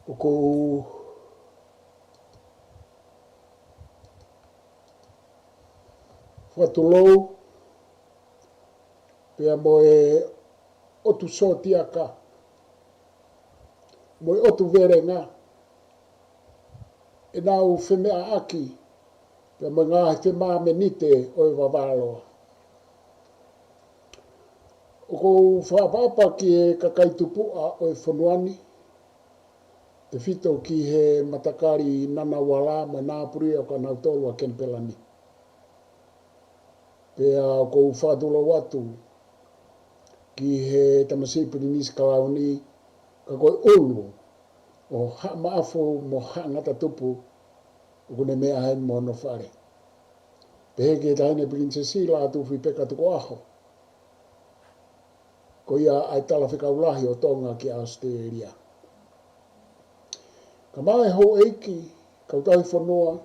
o kou whatulou pea mo e otu sotiaka mo e otu verenga e nau whemea aki pea mo ngā whemea menite o e wawaloa. O kou whaapapa ki e kakaitupua o e whanuani, te whito ki he matakari nana wala mo nāpuri o ka nautolu a Kenpelani. Pea o kou whaatula watu ki he tamasipiri nisi kalauni ka koe ulu o ha maafu mo ha ngata tupu o kune mea hain mo no whare. Pehe ke tahine Princess la atu whi peka tuko aho. Ko ia ai tala whikaulahi o tonga ki Australia. Ka mai hou eiki, kautahi whanua,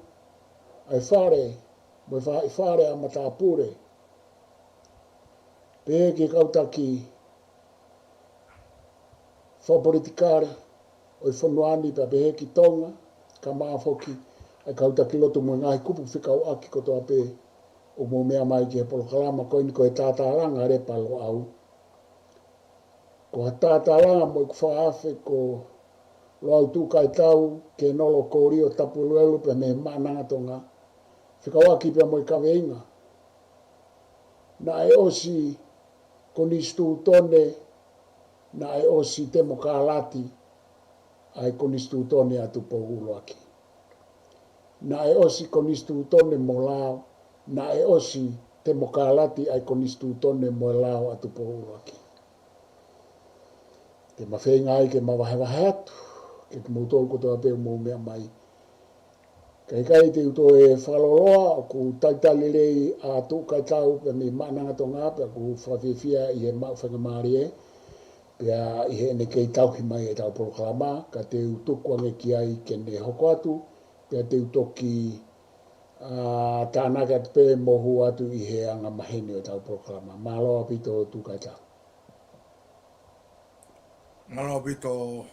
ai whare, mo i whare a matapure. Pehe ke kautaki whapolitikare o i whanuani pa pehe ki tonga, ka maa whoki, ai kautaki lotu mo ngahi kupu whikau aki kotoa pe o mo mea mai ki he polokalama koini ko he tātāranga re palo au. Ko ha tātāranga mo i kuwhaafe ko loau tūkai tau ke nolo kōri o tapu luelu pe me maananga tonga. Whikau aki pe mo i kaweinga. Na e osi konistu tone, na e osi temo kālati ai konistu tone atu pohulo aki. Na e osi konistu tone mo lao, na e osi temo kālati ai konistu tone mo lao atu pohulo aki. Ke mawhenga ai ke mawahewahe atu, ke kumutolu kotoa peo mou mea mai. Kai te uto e whaloloa, ku taitali rei a tūkai tau pe me maananga tonga, pe ku whawhiwhia i he mawhenga maari e, pea i he ene kei tauhi mai e tau polokalama, ka te utuku ange ki ai ke ne hoko atu, pea te utoki tānaka pe mohu atu i he anga mahene o tau polokalama. Māloa pito tūkai tau. Māloa pito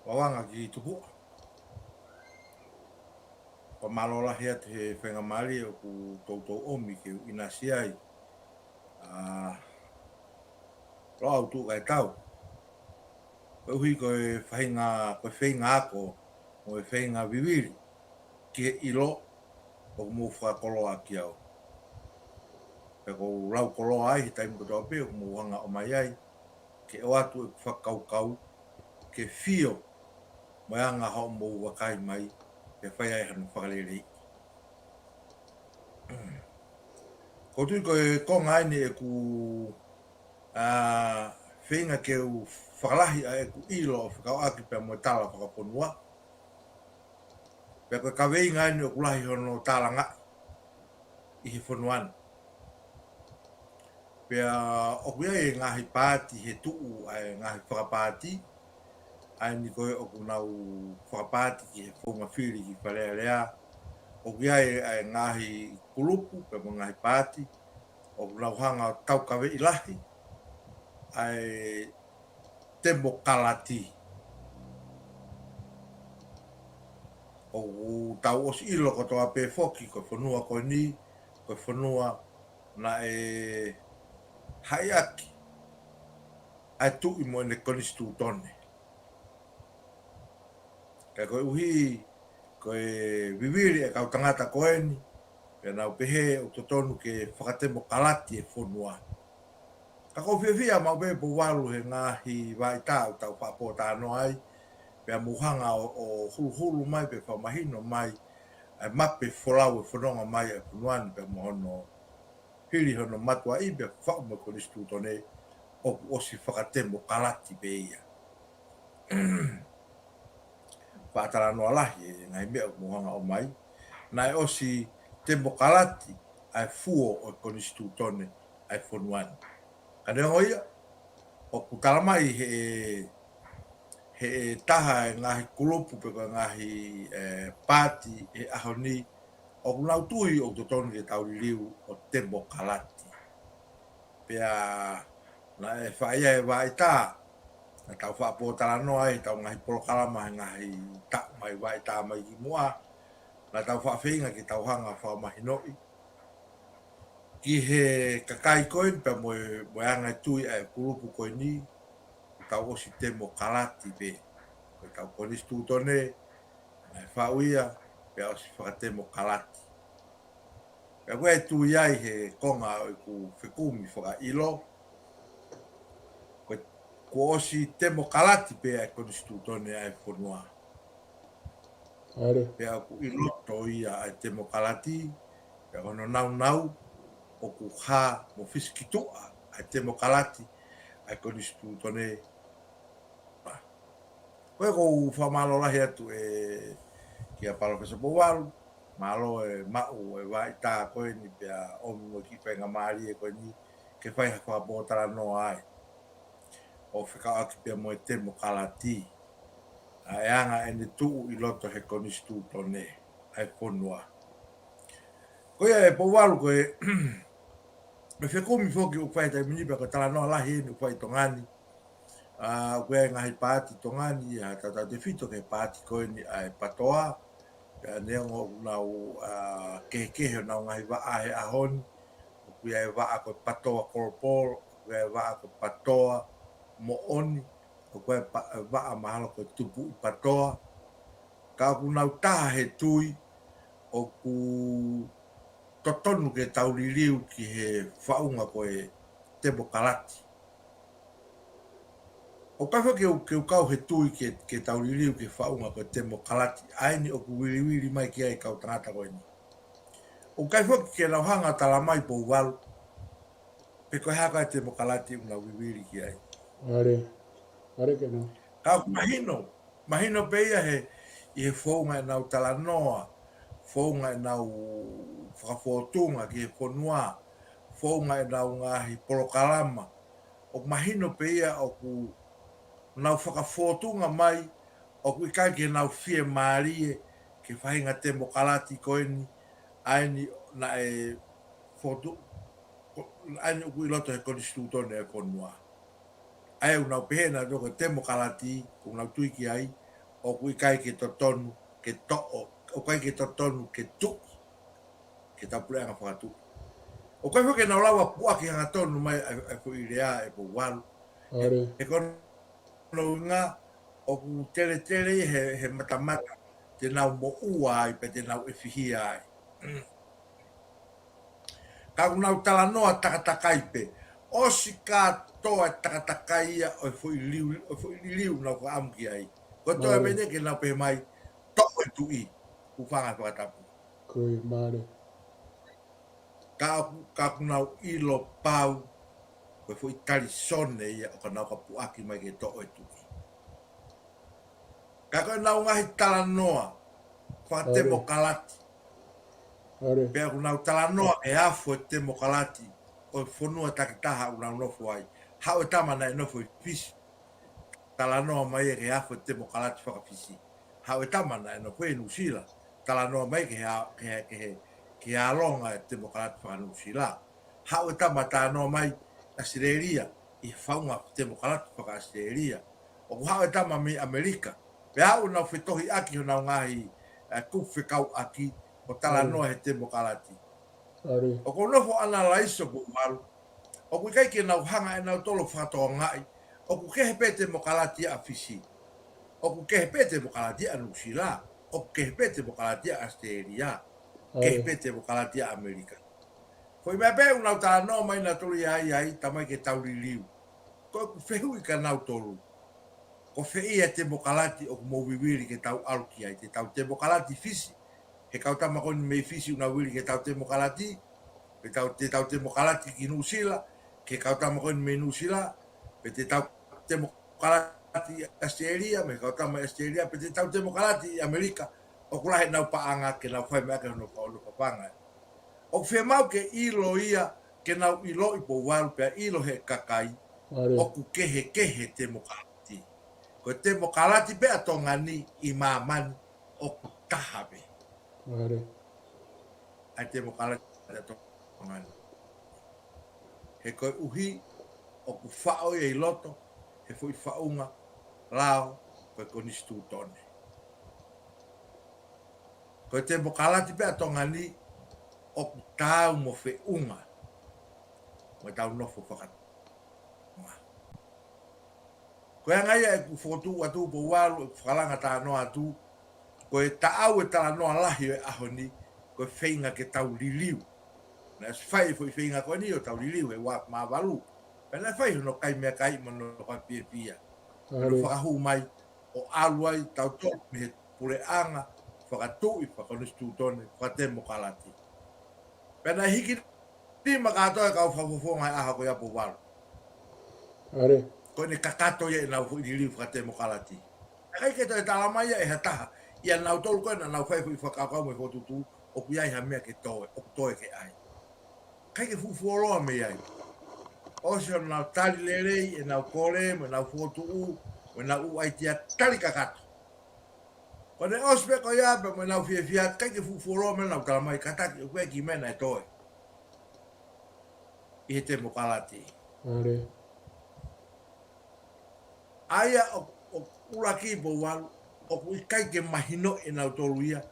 wawanga ki tupua. Pa malola hea te whenga mari o ku tautou omi ke inasi ai. Roa au tū kai tau. Koe hui koe whainga ako o e whainga viwiri ki he ilo o mu whakolo aki au. Pe ko rau kolo ai he taimu kotoa pe o mu hanga o mai ai ke o atu e whakaukau ke whio mai anga hao mo wakai mai ke whai ai hanu whakarerei. Ko tui koe konga aini e ku whenga ke u whakalahi a e ku ilo o whakau aki pia mo tala whakaponua. Pia koe kaweinga aini o kulahi hono tala ngā i he whanuani. Pia o kuia e ngahi pāti he tuu ai ngahi whakapāti. Aini koe o kunau whakapāti ki he whaunga whiri ki whalea rea. O kuia e ngahi kulupu pia mo ngahi pāti. O kunau hanga tau kawe ilahi. Ai temo kalati. O tau os ilo kotoa pe foki ko whanua koe ni, ko whanua na e haiaki. Ai tu i mo ne konistu tone. Ka koe uhi, koe viwiri e kau tangata koe ni, pe nau pehe o totonu ke whakatemo kalati e whanua. Ka ko whiawhia mau be po walu he ngahi vai tau tau whapota no ai. Pea muhanga o hulu mai pe whamahino mai. Ai mape wholau e whanonga mai e whanuani pe mohono. Hiri hono matua i pe whaume konistu tone o osi whakatemo kalati pe ia. Whaatara noa lahi e ngai mea muhanga o mai. Nai osi temo kalati ai fuo o konistu tone ai whanuani. Kaneo ia, o kutaramai he taha e ngahi kulupu pe koe ngahi pāti e ahoni o kunau tui o totonu ke tauririu o temo kalati. Pea na e whaia e vai tā Na tau whaapōtara noa e tau ngahi polokalama ngahi tak mai wai tā mai ki mua. Na tau whaawhinga ki tau hanga whaamahinoi. Ki he kakai koin pa moe anga tui ai kurupu koin ni. Tau osi temo kalati pe. Ko tau konis tūtone. Ngai whauia pe osi whakatemo kalati. Pe koe tui ai he konga o ku whekumi whaka ilo. Ko osi temo kalati pe ai konis tūtone ai whanua. Pe aku iloto ia ai temo kalati. Pe ono nau o ku ha mo fiskitoa ai temo kalati ai konis tūtone. Koe ko whamalo lahi atu e kia Palofesa Poualu. Malo e mau e vai tā koe ni pia omi mo ki whainga maari e koe ni ke whaiha whaapōtara noa ai. O whika aki pia mo e temo kalati. A e anga e ne tuu i loto he konis tūtone ai whanua. Koe e Poualu koe me whekumi whoki u whai tai minipa ko tala noa lahi e u whai tongani. Koe ngahi pāti tongani a tata te whito ke pāti koe ni ai patoa. Pea neongo nau kehekehe nau ngahi waa he ahoni. Koe ai waa koe patoa koroporo. Koe ai waa koe patoa mo oni. Koe waa mahalo koe tupu i patoa. Ka ku nau taha he tui o ku totonu ke tauririu ki he whaunga koe temo kalati. O kai whake ke kau he tui ke tauririu ke whaunga koe temo kalati. Aini o ku wiriwiri mai ki ai kau tangata koe ni. O kai whake ke nau hanga tala mai Poualu. Pe koe haka e temo kalati una wiriwiri ki ai. Are ke no. Kau mahino pe ia he i he whaunga e nau tala noa. Whaunga e nau whakawhotunga ki he whanua. Whaunga e nau ngahi polokalama. O mahino pe ia o ku nau whakawhotunga mai. O ku ikai ke nau whie maarie ke whahinga temo kalati koe ni. Aini na e whotu. Aini uku iloto he konis tūtone e whanua. Ai unau pehena doko temo kalati. Unau tuiki ai. O ku ikai ke totonu ke to'o. O kai ke totonu ke tuki. Ke tapurea nga whakatu. O kai whake nau lawa puaki hanga tonu mai ai ko i rea e Poualu. E kono nga o ku tere he matamata te nau mo ua ai pe te nau e whihia ai. Ka nau tala noa takatakai pe. Osi ka toa takatakai ia o fo i liu nau ka amki ai. Ko toa mene ke nau pe mai toko e tui. Ufanga whakatapu. Koe maare. Ka nau ilo pau. Koe fo i tari sone ia o ka nau ka puaki mai ke toko e tui. Ka koe nau ngahi tala noa. Whakatemo kalati. Pea ku nau tala noa e afo e temo kalati. O whanua takitaha u nau nofo ai. Hau e tamana e nofo i fisi. Tala noa mai e ke afo e temo kalati whakafisi. Hau e tamana e nofo e nusila. Tala noa mai ke alonga e temo kalati whakanusila. Hau e tamata noa mai Australia. I whaunga temo kalati whaka Australia. O ku hau e tama mi Amerika. Pea hau nau whetohi aki ho nau ngahi kuwhekau aki. O tala noa he temo kalati. O ko nofo ana laiso Poualu. O ku kai ke nau hanga e nau tolo whakatoa ngai. O ku kehe pete mo kalati a fisi. O ku kehe pete mo kalati a Nusila. O ku kehe pete mo kalati a Australia. Kehe pete mo kalati a Amerika. Ko i mea pe unau tala noa mai na toli ai tamai ke tauri liu. Ko ku whehui ka nau tolu. Ko whea te mo kalati o ku mo wiwiri ke tau aluki ai. Te tau te mo kalati fisi. He kau tama koni mei fisi una wiri ke tau te mo kalati. Te tau te mo kalati ki Nusila. Ke kau tama koni mei Nusila. Pe te tau te mo kalati Australia. Me kau tama Australia. Pe te tau te mo kalati Amerika. O kulahe nau paanga ke nau whai mea ke hono papanga. O whea mau ke ilo ia ke nau ilo i Poualu. Pea ilo he kakai. O ku kehe te mo kalati. Ko te mo kalati pe atongani i mamani. O ku tahabe. Ai te mo kalati atongani. He koe uhi o ku whao i loto. he fui whaunga lao koe konistu tone. Koe te mokalati pe atonga ni o tau mo fe unga. Mo tau nofo whakat. Koe ngai e ku fotu atu po walu whalanga tā noa atu. Koe taau e tala noa lahi e aho ni. Koe whainga ke tau liliu. Na es whai fui whainga koe ni o tau liliu e wak maa walu. Pena whai no kai mea kai mano kai pia pia. Ano whakahu mai o aluai tau tō me he pure anga. Whakatui whakonistu tone whakatemo kalati. Pena hiki ni makatoa kau whafufonga e aho koe apu walu. Are. Koe ne kakato ia e nau liliu whakatemo kalati. Kai ke toi talamai e hataha. Ia nau tolu koe na nau whaifu i whakakau me whotutu. O piai ha mea ke toe, o toe ke ai. Kai ke fufuoloa me ai. O se o nau tali lerei, e nau kore, me nau whotuu, me nau uaitia tali kakato. Ko ne ospe ko ia pe me nau fia kai ke fufuoloa me nau talamai kataki o kwe ki mena e toe. I he te mokalati. Are. Aia o uraki po walu, o kui kai ke mahino e nau tolu ia,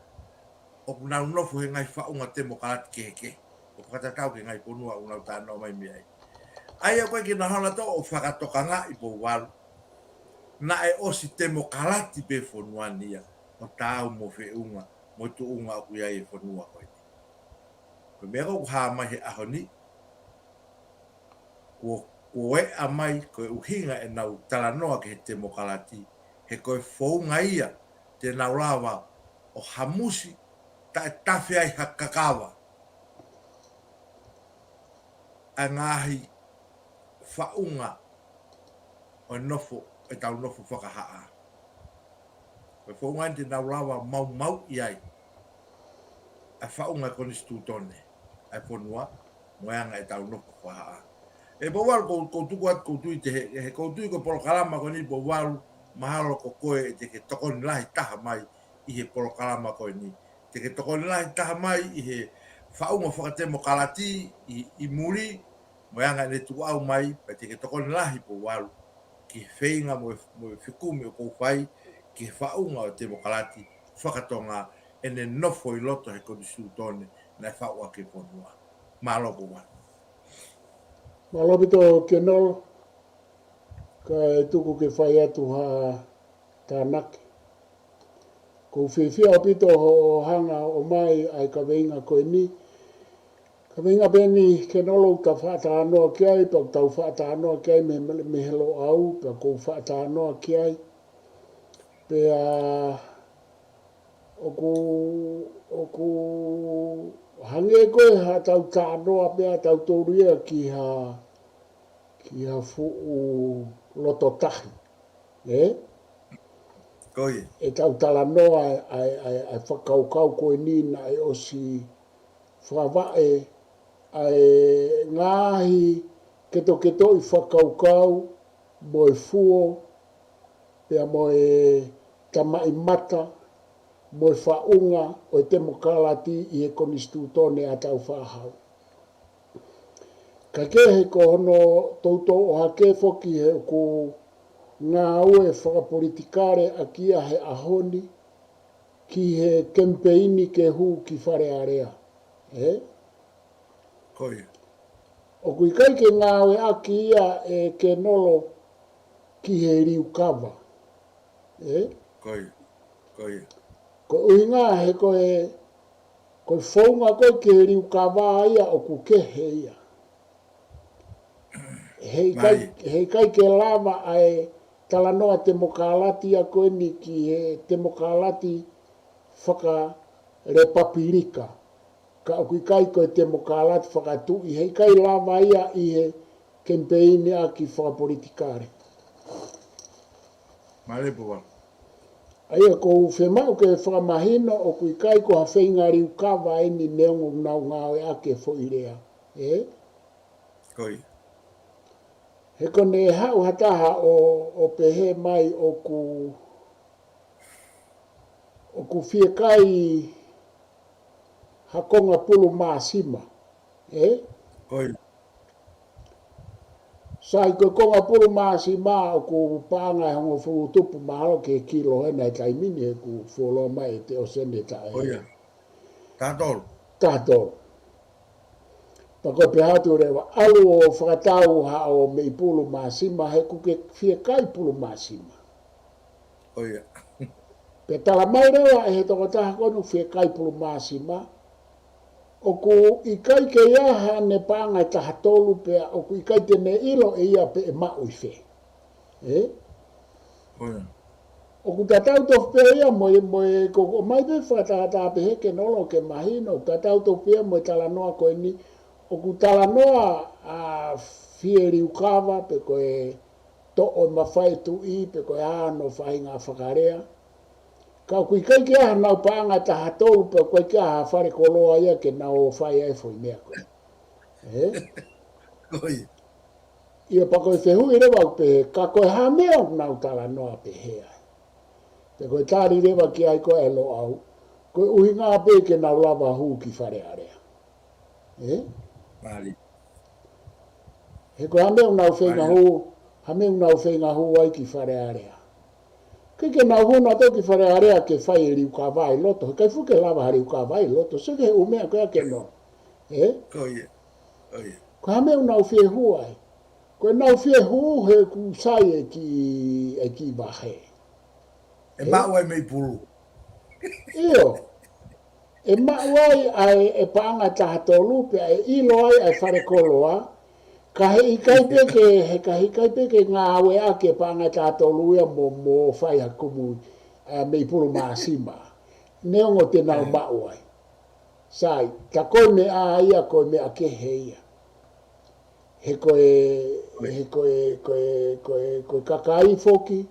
o nau nofu he ngai whaunga te mokalati keke. O whakatatau ke ngai ponua o nau tānau mai mea ai. Aia koe ki nahana to o whakatokanga i po walu. Na e osi te mokalati pe whonuania, o tāu mo whiunga, mo tu unga o kuia e whonua koe. Koe mea kau haa mai he aho ni, ko e a mai koe uhinga e nau talanoa ke he te mokalati, he koe whounga ia te nau lawa o hamusi ta e tawhi ai hakakawa. A ngahi whaunga o nofo, e tau nofo whakahaa. Koe whounga te nau lawa mau i ai, a whaunga konistu tone, ai whonua, moeanga e tau nofo whakaa. E po walu ko tuku at ko tui te he ko tui ko polokalama ko ni po walu mahalo ko koe e te ke tokoni lahi taha mai i he polokalama ko ni. Te ke tokoni lahi taha mai i he whaunga whakatemo kalati i muri moeanga ne tu au mai pe te ke tokoni lahi po walu ki whainga mo whikumi o kou whai ki whaunga o te mokalati whakatonga e ne nofo i loto he konisu tone na whaua ke ponua. Mahalo po walu. Malopito ke nol, ka e tuku ke whai atu ha tānaki. Ko whiwhia pito ho hanga o mai ai ka weinga koe ni. Ka weinga beni ke nolo ta whaata anoa ki ai, pa tau whaata anoa ki ai me helo au, pa ko whaata anoa ki ai. Pe oku hange koe ha tau ta anoa pea tau tauria ki ha fuu loto tahi. Koe. E tau tala noa ai whakaukau koe ni na e osi whawae ai ngahi keto i whakaukau mo e fuo pea mo e tamai mata mo e whaunga o e temo kalati i e konistu tone a tau whahau. Ka kehe ko hono toutou o hake foki he ko ngā ue whakapolitikare a kia he ahoni ki he kempeini ke hu ki whare area. Koe. O kui kai ke ngā ue a ki ia e ke nolo ki he riu kawa. Koe. Koe. Ko uinga he koe whaunga koe ki he riu kawa ia o ku kehe ia. Hei kai ke lava ai talanoa te mokalati a koe ni ki he te mokalati whaka repapirika. Ka o kui kai koe te mokalati whakatui. Hei kai lava ia i he kempeini a ki whakapolitikare. Mare po wala. Aia ko whemau ke whakamahino o kui kai ko ha whainga riu kawa e ni neongo nau ngāwe ake fo irea. Koe. He kone hau hataha o pehe mai o ku whie kai hakonga pulu māsima. Koe. Sai ko konga pulu masi ma o ku panga e hongo fu tupu mahalo ke kilo e nei tai mini e ku fuolo mai te o sende ta e Oia. Tātolu. tato. Pa ko pe hatu rewa alu o whakatau ha o mei pulu masi ma he ku ke fie kai pulu masi ma. Oia. Pe tala mai rewa e he toko taha konu fie kai pulu masi ma. O ku i kai ke iaha ne panga e taha tolu pe o ku i kai te ne ilo e ia pe e mau i fe. Oia. O ku tatau to pea mo ko mai be whakatata pe heke nolo ke mahino. Tatau to pea mo tala noa ko ni. O ku tala noa a fie riukawa pe ko e to o mawhai tu i pe ko e ano whai ngā whakarea. Ka ku i kai ke aha nau paanga taha tolu pe ko i ke aha whare koloa ia ke nau whai e fwoi mea koe. Oia. Ia pa ko i whehui rewa pe ka ko e ha mea nau tala noa pe hea. Te koe tāri rewa ki ai koe e lo au, koe uhi ngā pē ke nau lava hū ki whare area. Mali. He koe hameu nau whenga Mali. hū, hameu nau whenga hū ai ki whare area. Ke nau hū na tō ki whare area ke whai e riu ka vai loto, he kai fuke lava riu ka vai loto, se ke umea koe ake no. Oia. Oia. Koe hameu nau whie hū ai. Koe nau whie hū he ku sai e ki wahe. E mau ai mei pulu. Iyo. E mauai ai e paanga taha tolu pe e ilo ai ai whare koloa, ka he ikai peke ngā awe ake paanga taha tolu ia mo whai hakumu mei pulu maasima. Neongo te nau mauai. Sai, ta koe me a ia koe me a ke he ia. He koe kakai foki,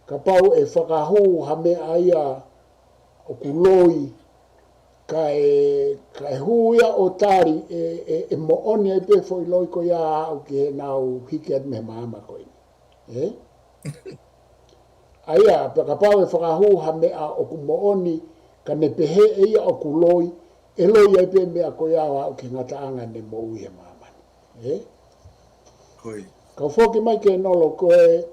ka pau e whakahu ha me a ia o kuloi, ka e huia o tari e mooni ai pe foi loi ko ia au ki he nau hiki at me maama koe. Aia, pe ka pau e whakahu ha mea o ku mooni ka ne pehe e ia o ku loi, e loi ai pe mea ko ia au ki ngataanga ne mou he maama. Koi. Ka whoki mai ke nolo koe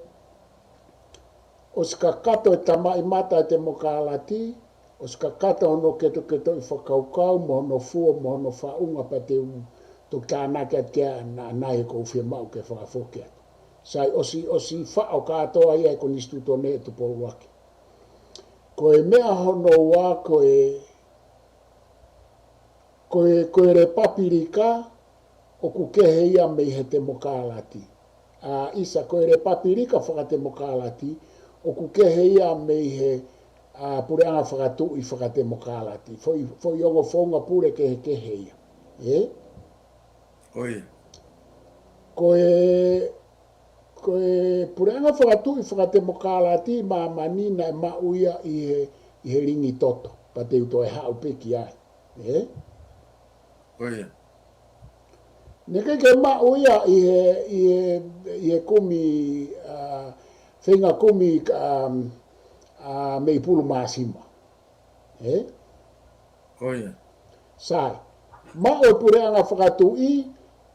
o ska kato e tamai mata te mokalati, o ska kata hono keto i whakaukau, mo hono fua, mo hono whaunga pa te u, to tānaka kia na nai ko whia mau ke whakafokia. Sai osi whao katoa ia e ko nistu tone e tupo waki. Ko e mea hono wā ko e re papirika o ku kehe ia mei he te mokalati. Isa ko e re papirika whakate mokalati, o ku kehe ia mei he pureanga whakatu i whakate mokalati. Foi ongo whaunga pure ke heia. Oia. Koe pureanga whakatu i whakate mokalati ma manina e mauia i he ringi toto. Pa te uto e hau peki ai. Oia. Neke ke mauia i he kumi, whenga kumi mei pulu maasima. Oia. Sai, ma o pureanga whakatu i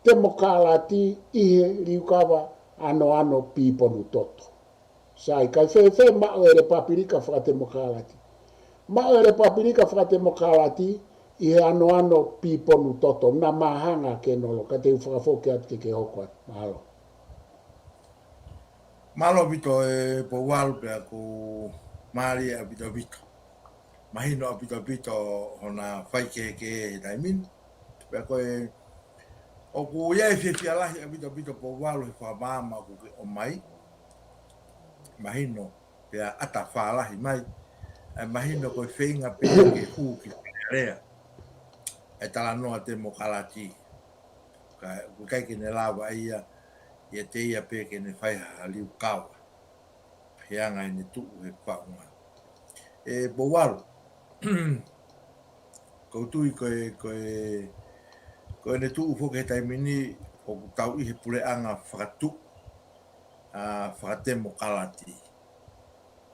te mokalati i he riukawa ano piponu toto. Sai, kai whewhe ma o ere papirika whakate mokalati. Ma o ere papirika whakate mokalati i he ano piponu toto. Na mahanga ke nolo, ka te whakafoke atu ke hoko atu. Mahalo. Malo bito e po walu pe ako mari a bito. Mahino a bito hona whai ke taimin. Pe ako e o ku ia e whiwhia lahi a bito po walu he whamama ku ke o mai. Mahino pe a ata whalahi mai. E mahino koe whenga pe ke hu ki rea. E tala noa te mokalati. Ku kai ke ne lawa ia ia te ia pe ke ne whai liu kawa. Peanga ne tu he whaunga. E po walu. Koutui koe ne tu ufo ke taimini o tau i he pureanga whakatu. Whakatemo kalati.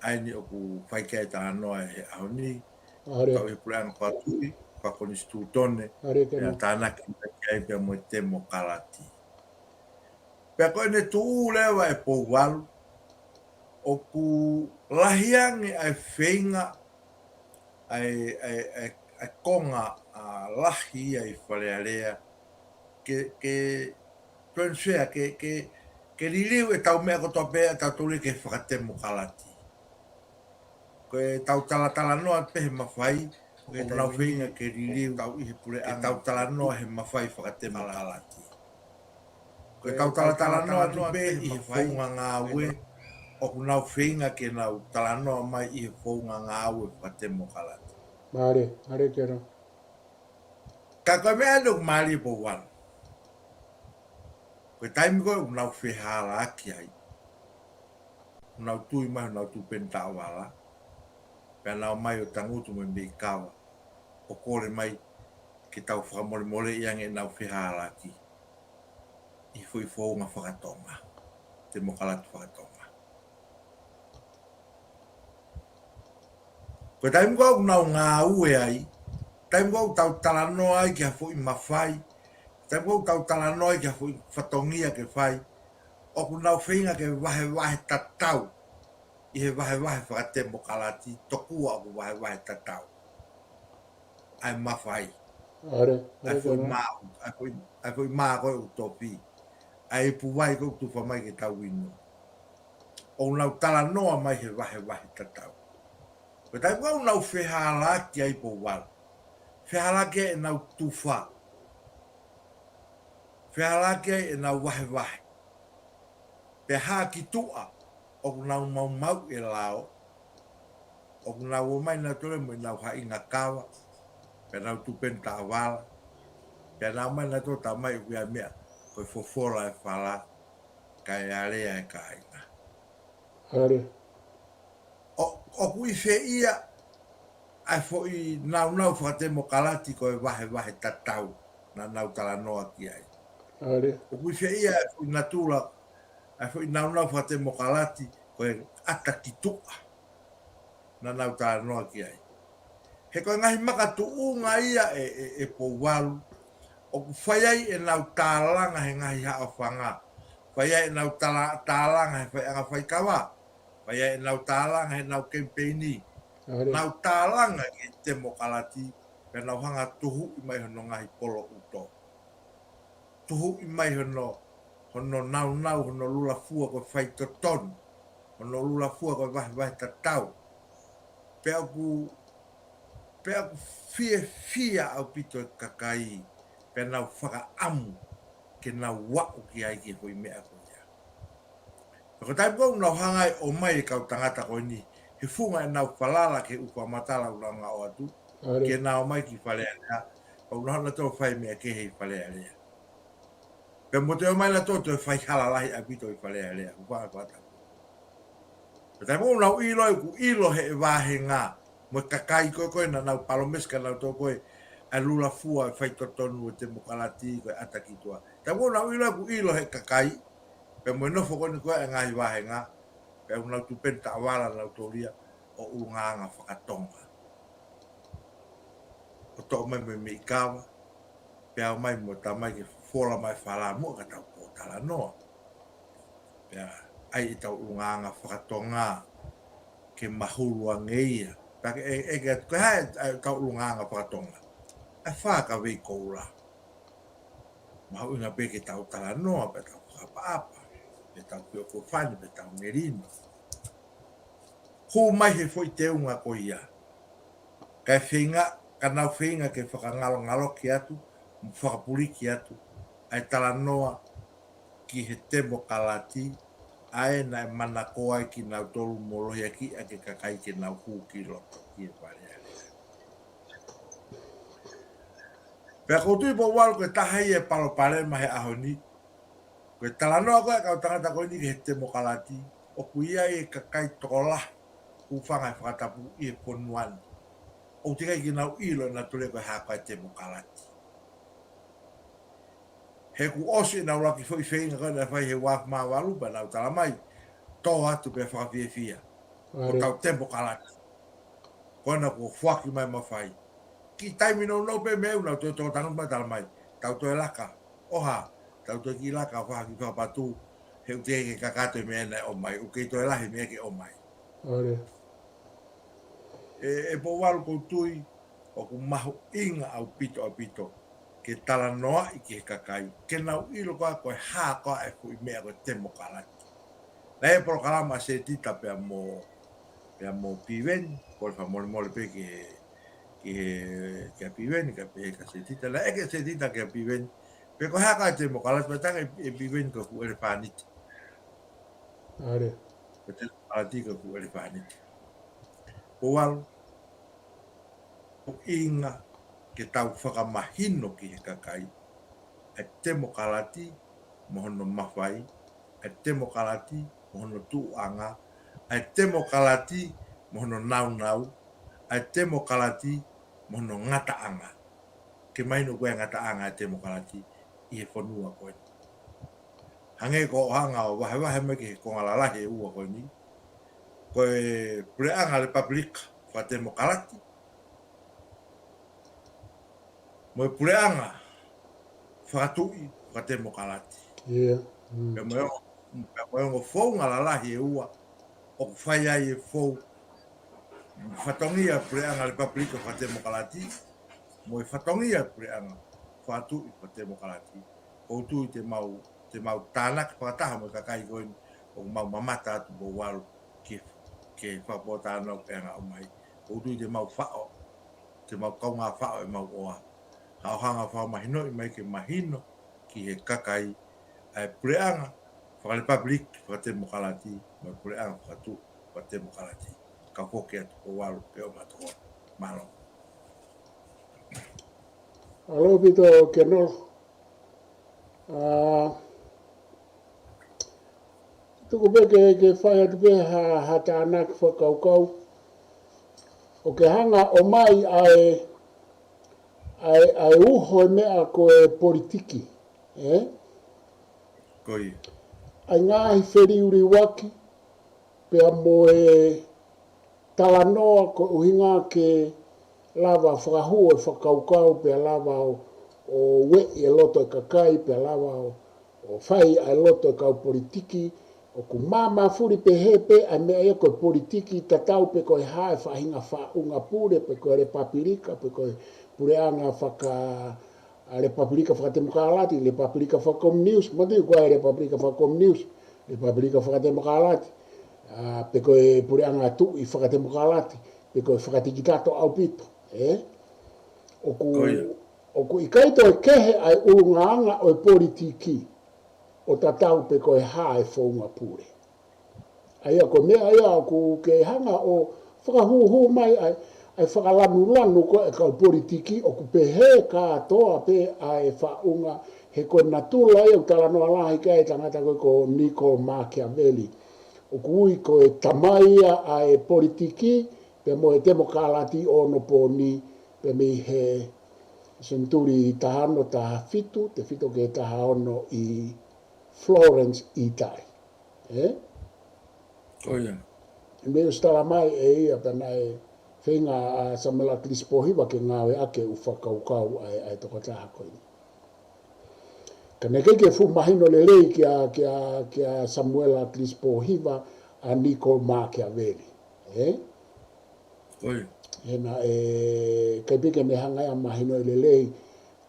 Aini o ku whaikai tā noa he ahoni. Tau i he pureanga whakatui. Whakoni stu tone. Pea tānaki mai kai pia mo temo kalati. Pea koe ne tu lewa e pou walu. O ku lahiangi ai whenga ai konga a lahi ai whalearea ke transfer ke ririu e tau mea koto pea tau tuli ke whakatemo kalati. Koe tau talatala noa pehe mawhai, o nau whenga ke ririu tau ihe pule anga, tau tala noa he mawhai whakatemo kalati. Koe tau talatala noa tu pe ihe whaunga ngā ue, o nau whenga ke nau tala noa mai ihe whaunga ngā ue whakatemo kalati. Mare kera. Ka koe mea nuk maari po wan. Koe taimi koe nau whehara aki ai. Nau tui mai nau tu penta awala. Pea nau mai o tangutu me me kawa. O kore mai ke tau whakamole mole iange nau whehara aki. I fui whaunga whakatonga. Te mokalatu whakatonga. Koe taimi koe nau ngā ue ai. Taimi koe tau talanoa ai ki a fui mawhai. Taimi koe tau talanoa ai ki a fui whatongia ke whai. O ku nau whinga ke wahe tatau. I he wahe whakatemo kalati. Tokua o ku wahe tatau. Ai mawhai. Ai fui maa koe u topi. Ai puwai koe tu whamai ke tau inu. O nau talanoa mai he wahe tatau. Koe taimi koe nau whehalaki ai po wala. Whehalaki e nau tuwha. Whehalaki e nau wahe. Pe haa ki tua. O nau mau e lao. O nau o mai na tole mo nau ha inga kawa. Pe nau tupenta awala. Pe nau mai na tole ta mai uia mea. Koe fofora e whala. Kai area e ka inga. O kui whe ia. Ai fo i nau whakatemo kalati koe wahe tatau. Na nau tala noa ki ai. O kui whe ia e fo i natula. Ai fo i nau whakatemo kalati. Koe ata ki tua. Na nau tala noa ki ai. He koe ngahi makatu unga ia e po walu. O ku whaiai e nau tālanga he ngahi haa whanga. Whaiai e nau tālanga he whaianga whaikawa. Whaiai e nau tālanga he nau kempeini. Nau tālanga ki te mokalati. Pe nau hanga tuhu i mai hono ngahi polo uto. Tuhu i mai hono nau hono lula fua koe whai totonu. Hono lula fua koe wahe tatau. Pe aku fia au pito kakai. Pe nau whaka amu. Ke nau wau ki ai ki hoi mea koe ia. Ko tai po nau hangai o mai kau tangata koe ni. He funga e nau whalala ke upa matala uranga o atu. Ke nau mai ki whalea lea. Au nahana tō whai mea ke hei whalea lea. Pe mo te o mai la tō e whai halalahi a pito i whalea lea. Upanga kua taku. Pe tai po nau ilo e ku ilo he e wahe ngā. Mo kakai koe na nau palomeska nau tō koe. A lula fua e whai totonu o te mokalati koe ataki tua. Tai po nau ilo e ku ilo he kakai. Pe mo nofo koe ni koe e ngahi wahe ngā. Pe au nau tupenta awala nau tōria o unganga whakatonga. O tō mai me ikawa. Pe au mai mo ta mai ke whola mai whala mua ka tau po tala noa. Pe ai i tau unganga whakatonga ke mahurua ngeia. Pe e koe hai tau unganga whakatonga. E whaka wei koura. Mahu inga pe ke tau tala noa pe tau whakapaapa. Pe tau pio ko whani pe tau ngerino. Ho mai he foi te unga ko ia. Kai whinga, ka nau whinga ke whakangalo ki atu, whakapuri ki atu, ai tala noa ki he temo kalati, ai nai mana koai ki nau tolu molohi aki, a ke kakai ke nau hu ki loto ki e pare. Pea koutu i po walu koe tahai e palo pare mahe ahoni, koe tala noa koe kau tangata koe ni ke he temo kalati, o kuia e kakai tokolah, ufanga e whakatapu i e ponuani. O tika i ki nau ilo na tole koe haka e te mokalati. He ku osi nau laki fo i whenga koe na whai he waf maa walupa nau tala mai. Tō atu pe whakawhia fia. O tau te mokalati. Koe na kua whaki mai mawhai. Ki taimi nau pe meu nau tō tangu mai tala mai. Tau tō e laka. Oha, tau to ki la ka fa ki fa patu he te ke kakato me na o mai o ke to la he me ke o mai Ore. e po wal ko tui o ku mahu inga au pito ke tala noa i ke kakai ke nau ilo ko ha ko e fu me ko temo kala na e pro kala ma se tita pe mo piven por favor mo le pe que piven que pe ka se tita la e ke se tita que piven pe ko ha ka temo kala pe ta e piven ko fu e panit Ore. pe te ati ko fu e panit o wal o inga ke tau whakamahino ki he kakai. E temo kalati, mohono mawhai. E temo kalati, mohono tuanga. E temo kalati, mohono nau. E temo kalati, mohono ngataanga. Ke maino koe ngataanga e temo kalati, i he whanua koe. Hange ko hanga o wahe me ki he kongalalahe e ua koe ni. Koe preanga le paprika, wha temo kalati. Moe pureanga, whakatui, whakatemo kalati. Yeah. Pe moe ngo fou ngala lahi e ua, o whai ai e fou, whatongia pureanga le paprika whakatemo kalati, moe whatongia pureanga, whakatui, whakatemo kalati. Koutu te mau tānak whakataha moe kakai koini, o mau mamata atu mo waru ke whakapota anau peanga o mai. Koutu te mau whao, te mau kaunga whao e mau oa. Hauhanga whao mahino i mai ke mahino ki he kakai ai pureanga whakale public whakate mokalati mai pureanga whakatu whakate mokalati ka koke atu o waru pe o matoa malo. Alo pito ke no. Tuku pe ke whai atu pe ha tānak whakaukau. O ke hanga o mai ai uho e mea ko e politiki. Koi. Ai ngahi whiri uri waki, pea mo e talanoa ko uhinga ke lava whakahu e whakaukau, pea lava o wei e loto e kakai, pea lava o whai e loto e kau politiki, o ku mama furi pe hepe a mea e koe politiki tatau pe koe hae whahinga whaunga pure, pe koe repapirika, pe koe pureanga a Republika Whakatemokalati, Republika Whakakomunius, mati koe Republika Whakakomunius, Republika Whakatemokalati, pe koe pureanga tu i Whakatemokalati, pe koe whakatikitato au pito, o ku i kaito e kehe ai urungaanga o e politiki, o tatau pe koe hae whaunga pure. Aia ko mea aia ku ke hanga o whakahuhu mai ai whakalanu ko e kau politiki o ku pe he katoa pe ai whaunga he koe natula e o talanoa lahi kai tangata koe ko Niccolo Machiavelli. O ku ui ko e tamaia ai politiki pe mo e demokalati o no poni pe mi he senturi tahano taha fitu, te fito ke taha ono i Florence Italy. Oh yeah. Me stala mai e ia pena e whenga a Samuela Crispohiva ke ngawe ake u whakaukau ai toko taha koe. Ka ne keke fu mahino le rei kia Samuela Crispohiva a Niccolo Machiavelli. Oi. Hena kai pike me hanga ia mahino le rei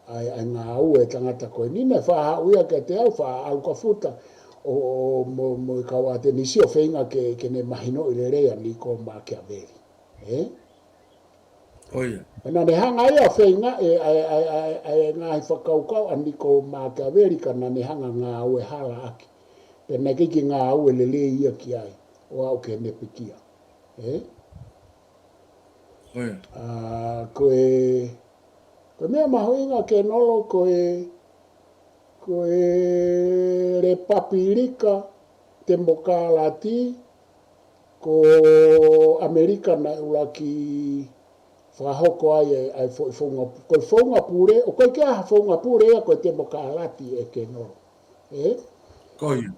ai ngā ue tangata koe. Nina wha uia ke te au wha au ka futa o mo kawa te nisi o whenga ke ne mahino i le rei a Niccolo Machiavelli. Oia. Pena ne hanga ia whenga ai ngāhi whakaukau a Niccolo Machiavelli ka na ne hanga ngā ue hala aki. Pena kiki ngā ue le le ia ki ai o au ke ne pikia. Oia. Koe mea mahoinga ke nolo koe Repapirika Demokalati ko Amerika na ulaki whahoko ai whaunga pure, o koe kia whaunga pure ea koe Demokalati e ke nolo. Koi.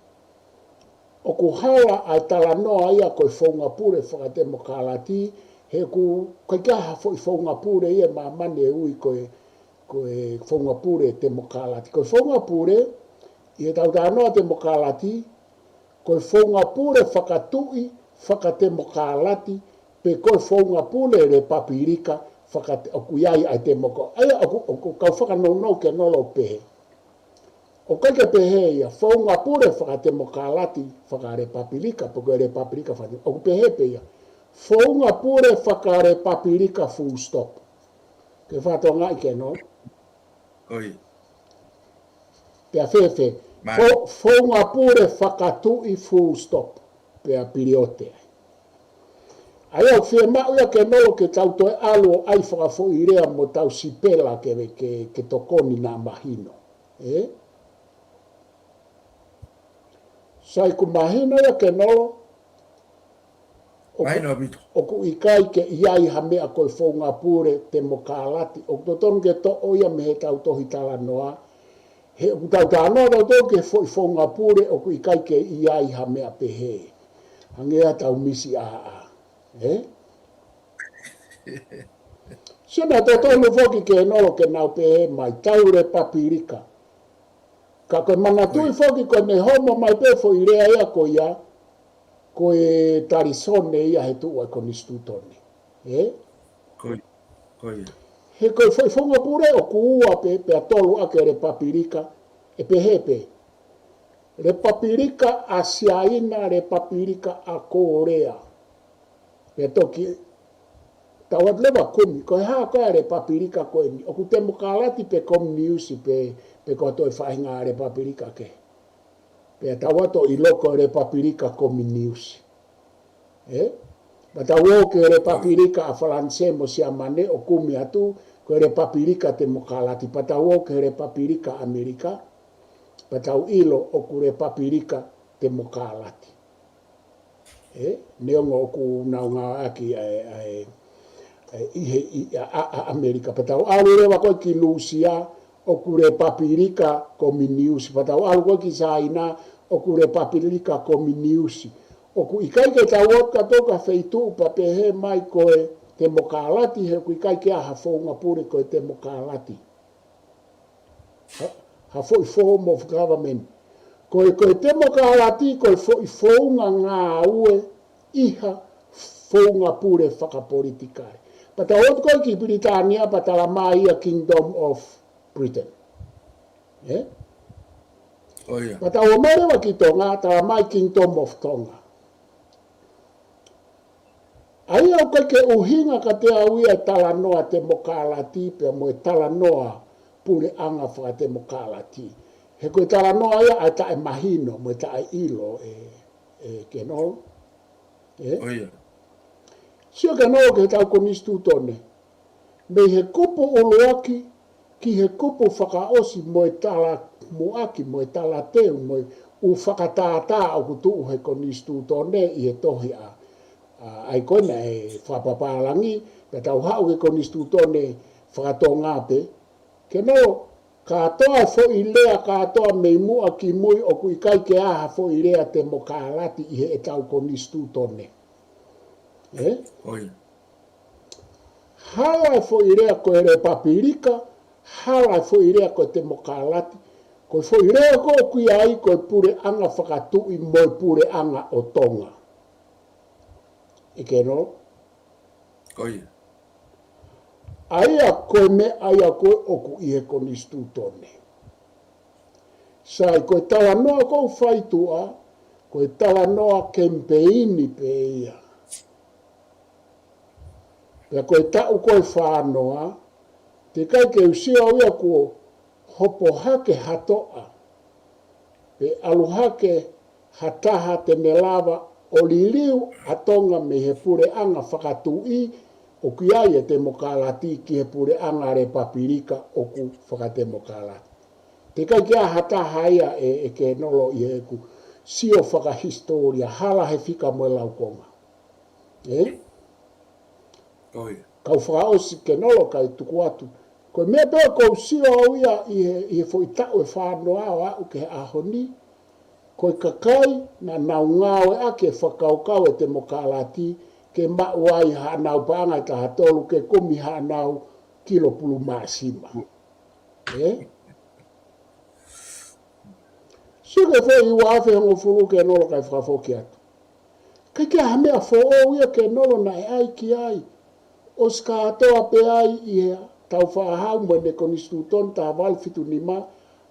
O ku hala ai talanoa ia koe whaunga pure whaka Demokalati, he ku koe kia whaunga pure ia ma mane ui koe whaunga pure Demokalati. Koe whaunga pure I e tau tānoa te mokalati, koe whaunga pure whakatui, whakatemokalati, pe koe whaunga pure re papirika, oku iai ai te moko. Aia, oku kau whakanonau ke nolo pehe. O kai ke pehe ia, whaunga pure whakatemokalati, whakare papirika, pe koe re papirika whakatemo. Oku pehe pe ia, whaunga pure whakare papirika full stop. Ke whātua ngai ke no. Oi. Pea whewhe. Whaunga pure whakatui full stop. Pea piriote. Ai au whia mau ia ke nolo ke tau toe alo ai whakafo i rea mo tau sipela ke tokoni nā mahino. Sai ku mahino ia ke nolo. Mahino bitu. Oku ikai ke iai ha mea koe whaunga pure te mokalati. Oku totonu ke to oia me he tau tohi tala noa. He oku tau tānoa tau tō ke whaunga pure oku ikai ke iai ha mea pehe. Hangea tau misi a. Sina totonu whoki ke nolo ke nau pehe mai tau re papirika. Ka koe mangatui whoki koe ne homo mai pefo i rea ia ko ia. Koe tarisone ia he tua ko nistutone. Koe. He koe whaunga pure o kuua pe a tolu ake re papirika e pehepe. Re papirika a siaina, re papirika a Korea. Pe toki, tawat lewa kumi, koe haa koe re papirika koe ni. Oku te mokalati pe komniusi pe koe toi whainga re papirika ke. Pe tawato i loko re papirika komniusi. Ma tawo ke re papirika a falanse mo si amane o kumi atu, koe re papirika te mokalati. Pa tawo ke re papirika Amerika, pa tau ilo o ku re papirika te mokalati. Neongo oku naunga aki a Amerika. Pa tau alu rewa koe ki Lucia o ku re papirika komniusi. Pa tau alu koe ki Saina o ku re papirika komniusi. O ku ikai ke tau ka toka feitu pa pehe mai koe te mokalati he ku ikai ke aha whaunga pure koe te mokalati. Ha foi form of government. Koe te mokalati koe foi whaunga ngā ue iha whaunga pure whakapolitikare. Pa tau otu koe ki Britania pa tala mai a Kingdom of Britain. Pa tau o merewa ki Tonga, tala mai Kingdom of Tonga. Ai au koe ke uhinga ka te au ia tala noa te mokalati pe mo e tala noa pure anga whaka te mokalati. He koe tala noa ia ai tae mahino mo e tae ilo ke nolo. Sio ke nolo ke tau konistu tone. Me he kupu uluaki ki he kupu whakaosi mo e tala muaki mo e tala teu mo e u whakatātā au kutu he konistu tone i he tohi a. Ai koe na e whapapalangi, pe tau hau ke konistu tone whakatonga pe. Ke no, katoa fo i lea, katoa mei mua ki mui o kui kai ke aha fo i lea te mokalati i he e tau konistu tone. Hala fo i lea koe re papirika, hala fo i lea koe te mokalati, koe fo i lea koe kui ai koe pure anga whakatui moi pure anga o tonga. Ike no? Aia koe me aia koe oku i he konistu tone. Sai koe tala noa kou whaitua, koe tala noa kempeini pe ia. Pea koe tau koe whānoa, te kai ke usia uia ko hopo hake hatoa. Pe alu hake hataha te melawa o liliu atonga me he pure anga whakatui o ki ai e te mokalati ki he pure anga re papirika o ku whakate mokalati. Te kai kia hataha ia e ke nolo i he ku sio whakahistoria hala he whika mo laukonga. Kau whakaosi ke nolo kai tuku atu. Koe mea pēo kou sio au ia i he whoitau e whānoa o au ke he ahoni. Koe kakai na nau ngāwe ake whakaukau e te mokalati ke mauai hanau paanga ta hatolu ke kumi hanau kilopulu masima. Suke fo I wafe hongo fulu ke nolo kai whakafoki atu. Kai kia hamea fo o ia ke nolo nai ai ki ai. O ska atoa pe ai ia tau whaahau mo ne konistuton ta walfitu ni ma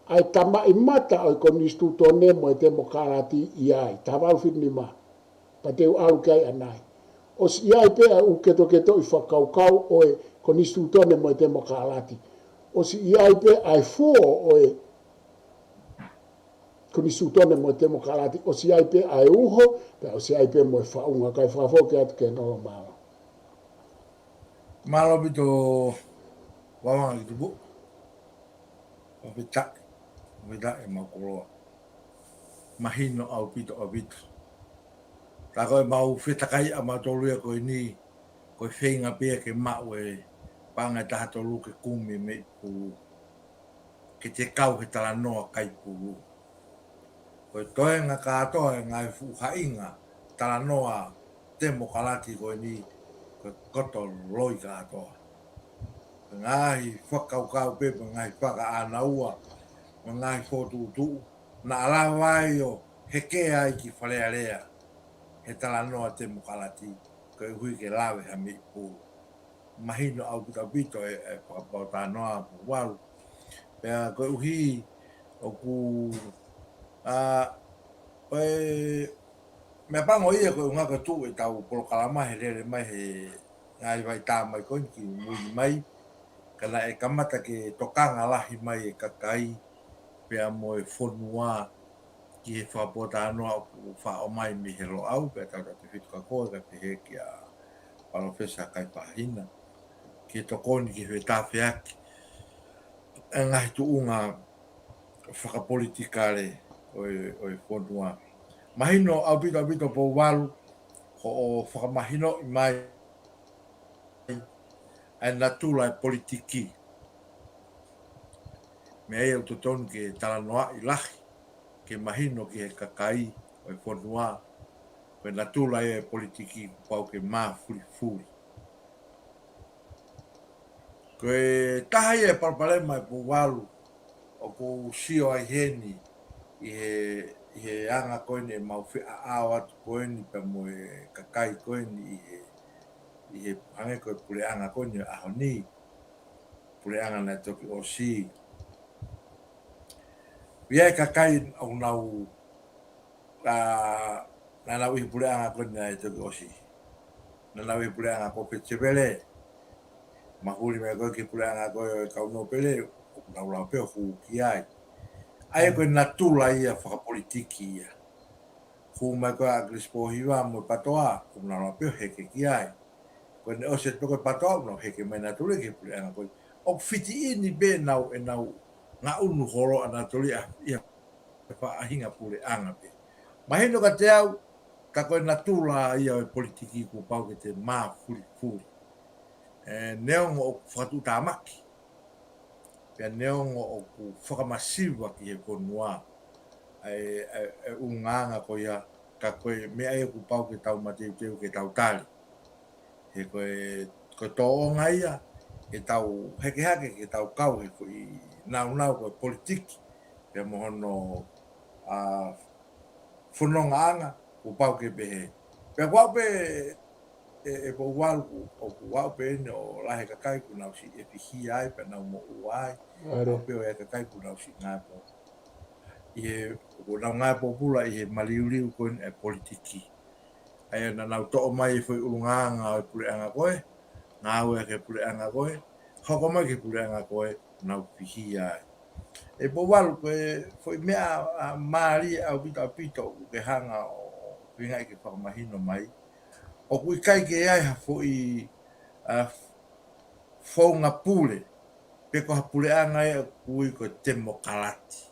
ai tama I mata o konistuton ne mo e te mokarati I ai. Ta walfitu ni ma. Pa te au kai anai. O si iai pe ai uketo keto I whakaukau o e konistuton ne mo e te mokarati. O si iai pe ai fuo o e konistuton ne mo e te mokarati. O si iai pe ai uho pe o si iai pe mo e whaunga kai whafoki atu ke nolo maa. Malo bito wawanga ki tupu. Wapita. Wapita e makoroa. Mahino au pito au pito. Ta koe mau whitakai a matolu e koe ni. Koe whenga pia ke mau e panga taha tolu ke kumi me pulu. Ke te kau he tala noa kai pulu. Koe toenga katoa e ngai fuhainga tala noa te mokalati koe ni. Koe koto loi katoa. Ngai whakaukau pepe ngai whaka anaua. Ngai whotutu. Na alawai o heke ai ki whalea rea. He tala noa te mokalati. Koe hui ke lawe ha mi pū. Mahino au puta pito e whakapauta noa pu waru. Pea koe uhi o ku oe mea pango ia koe unga ka tu e tau polokalama he rere mai he ngai vai tā mai koe ki mui mai. Kana e kamata ke tokanga lahi mai e kakai. Pea mo e whonua ki he whapota anoa o wha o mai mi he lo au. Pea tau te whitu ka koe ka te he ki a palofesa kai pahina. Ki tokoni ki he tāwhiaki. E ngahi tu unga whakapolitikare o e whonua. Mahino au pito po walu ko o whakamahino I mai ai natula e politiki. Me ai au totonu ke tala noa I lahi. Ke mahino ki he kakai o e whonua. Koe natula e politiki pau ke maa furi furi. Koe tahai e palpalema e po walu o ko sio ai heni I he anga koene mau whea ao atu koeni pa mo e kakai koeni I he hange koe pule anga koeni aho ni. Pule anga na toki o si. Pia e kakai au nau na nau I pule anga koeni na toki o si. Na nau I pule anga ko Petsevele. Mahuri me koe ki pule anga koe kauno pele. Nau lau peo hu ki ai. Ai koe natula ia whakapolitiki ia. Hu mai koe a Grispo hiwa mo patoa. Kum nau lau peo heke ki ai. Koe ne ose toko patoa no heke mai natule ki pule anga koe. O fiti ini be nau e nau nga unu horo a natuli a ia whaahinga pule anga be. Mahino ka te au ka koe natula ia o politiki ku pau ke te maa furi furi. Neongo o whatu tāmaki. Pea neongo o ku whakamasiwa ki he konua. E unganga ko ia ka koe mea e ku pau ke tau mateu teu ke tau tali. He koe toonga ia ke tau heke hake ke tau kau he koe nau koe politiki. Pea mohono whanonga anga ku pau ke pehe. Pea kua pe e po walu o wau pe ene o lahe kakai ku nau si e pihi ai pe nau mo uai. O peo e kakai ku nau si ngā po. I he nau ngā po pula I he maliuliu koe e politiki. Ai na nau to'o mai e whai urunganga o pule anga koe. Ngā ue ke pule anga koe. Hoko mai ke pule anga koe nau pihi ai. E po walu koe whai mea maari au pito ke hanga o pingai ke whakamahino mai. O kui kai ke ai ha foi whaunga pule. Peko ha pule anga e kui ko temo kalati.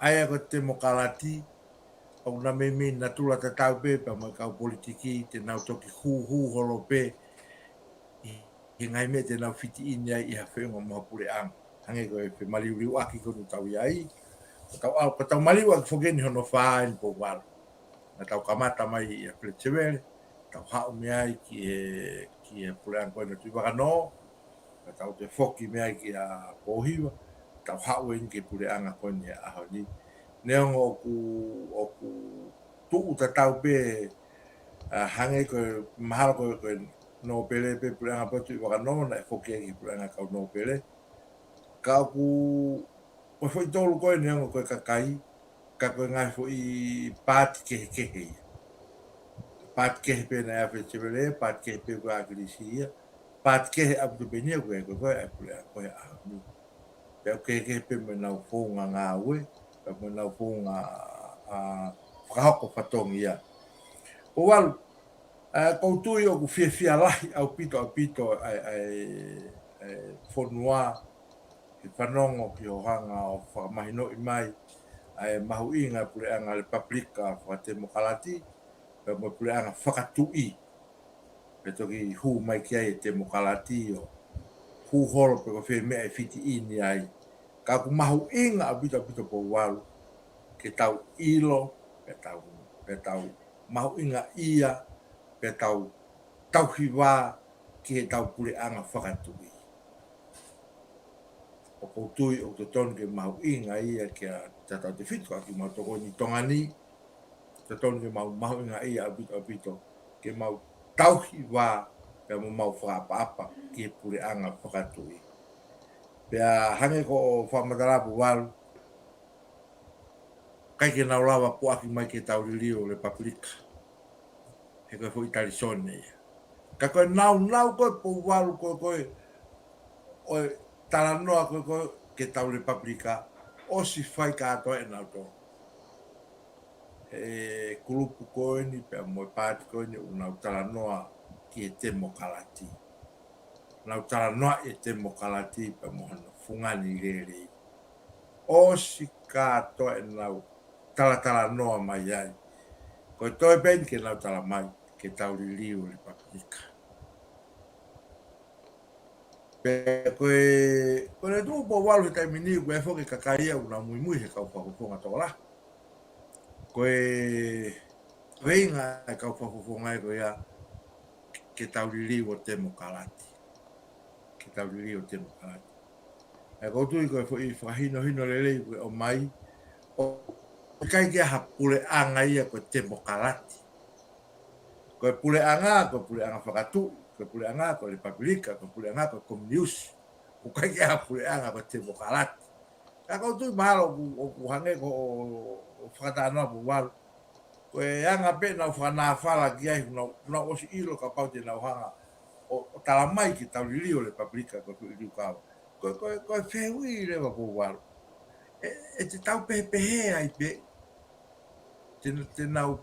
Ai ko temo kalati. O na me na tula ta tau pe pa mo kau politiki te nau toki hu holo pe. I ngai me te nau fiti inia I ha whenga mo pule anga. Hange ko e maliu aki ko nu tau iai. Ko tau maliu aki fogeni hono whaen po walu. Na tau kamata mai I a Petsevele, tau hao meai ki e pule anga koe na tui wakano, na tau te foki meai ki a Pōhiwa, tau hauen ke pure anga koni a honi neongo oku tu ta tau pe hange ko mahal ko no pele pe pure anga potu wa no na foke ki pure anga ka no pele ka ku o foi tolu ko neongo ko kakai ka ko ngai fo i pat ke he pat ke pe na pe chevele pat ke pe ko agrisia pat ke abdu benia ko ko a pure ko a ni pe ke pe me na fo nga we pe me na fo nga a whakahoko whatongi ia. O walu, koutui o ku fia lahi au pito ai whanua ki whanongo ki o hanga o whakamahino i mai ai mahu inga pule anga le paprika whakate mokalati pe mo pule anga whakatui pe toki hu mai ki ai te mokalati o hu holo pe ko whi mea fiti ini ai ka ku mahu inga a pito po walu ke tau ilo pe tau mahu inga ia pe tau hiwa ki he tau pule anga whakatui. O koutui o te tonu ke mahu inga ia ki a tatau te whitu aki mau toko ni tongani te tonu ke mahu inga ia a pito ke mau tau hiwa pe mau whakapa ki he pule anga whakatui. Pea hange ko o whamatarapu walu kai ke nau lawa po aki mai ke tau rilio le paprika. He koe fo itali sone ia. Ka koe nau koe po walu koe o talanoa koe ke tau le paprika o si whai ka atoa e nau tō. He kulupu koe ni pe moe pāti koe ni u nau talanoa ki e te mokalati. Nau talanoa e te mokalati pe mohana fungani rere. O si ka atoa e nau tala noa mai ai. Koe toi ben ke nau tala mai ke tau li liu le paprika. Pe koe le tuu po walu he taimini koe e foke kakaia una mui he kau whakufonga tola. Koe veinga e kau whakufonga e koe ia ke tau li liu o te mokalati. Ke tau li liu o te mokalati. E koutui koe fo i whakahino lelei koe o mai o kai kia ha pule anga ia ko te mokalati. Ko pule anga whakatu, ko pule anga ko le paprika, ko pule anga ko komunius. Ko kai kia ha pule anga ko te mokalati. Ka koutu mahalo o hange ko o whakatanoa po walu. Ko e anga pe na whanawhala ki ai na osi ilo ka pau te na hanga o talamai ki tau lilio le paprika ko iliu kawa. Ko e whehui lewa po walu. E te tau pehe ai pe. Te nau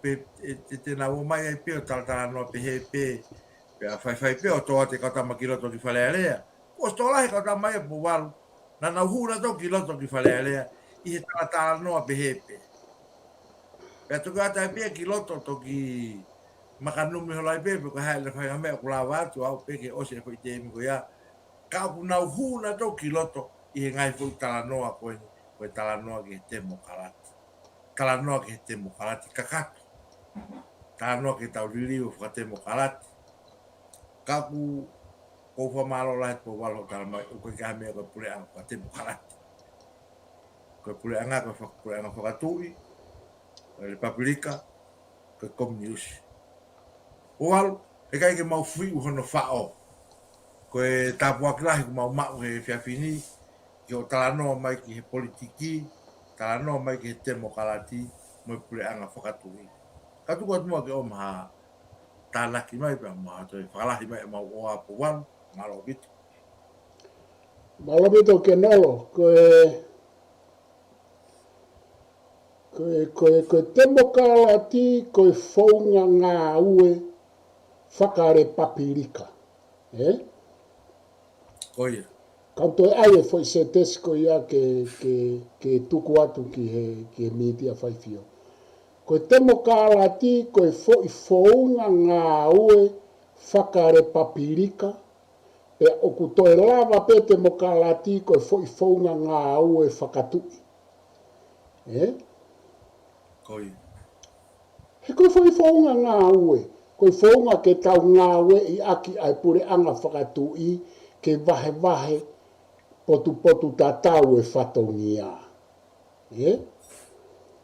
mai ai pe o tala no pe he pe a fai pe o toa te kata makiloto ki whale alea. Ko stola he kata mai po walu. Na nau hura to kiloto ki whale alea. I he tala no pe he pe. Pea tuku ata e pe kiloto to ki makanumi holai pe ko hae le whai hamea kula watu au pe ke ose ko i te imi ko ia. Ka ku nau hura to kiloto i he ngai fu tala noa koe tala noa ki he te mokalati. Tala noa ke te mokalati kakatu. Tala noa ke tau liliu whakate mokalati. Kaku kou whamalo lai po walo tala mai o koe ka mea koe pule anga whakate mokalati. Koe pule anga whakatui, koe le paprika, koe komuniusi. O walo, e kai ke mau fui uhono whao. Koe tapuak lahi ku mau mau he whiawhini, ki o tala noa mai ki he politiki, tala noa mai ki he te mokalati, mo pule anga whakatui. Katu kwa tumua ke o maha tālaki mai pa maha toi whakalahi mai mau oa po walu, malo bitu. Malo bitu ke nolo, koe te mokalati, koe whaunga ngā ue, whakare papirika. Koia. Kanto e ai e foi se tesko ia ke tuku atu ki he media whaifio. Koe te mokalati, koe foi whaunga ngā ue whakare papirika, e o ku toe lava pe te mokalati, koe foi whaunga ngā ue whakatui. Koia. He koe foi whaunga ngā ue, koe whaunga ke tau ngā ue i aki ai pure anga whakatui, ke vahe potu tatau e whatongia.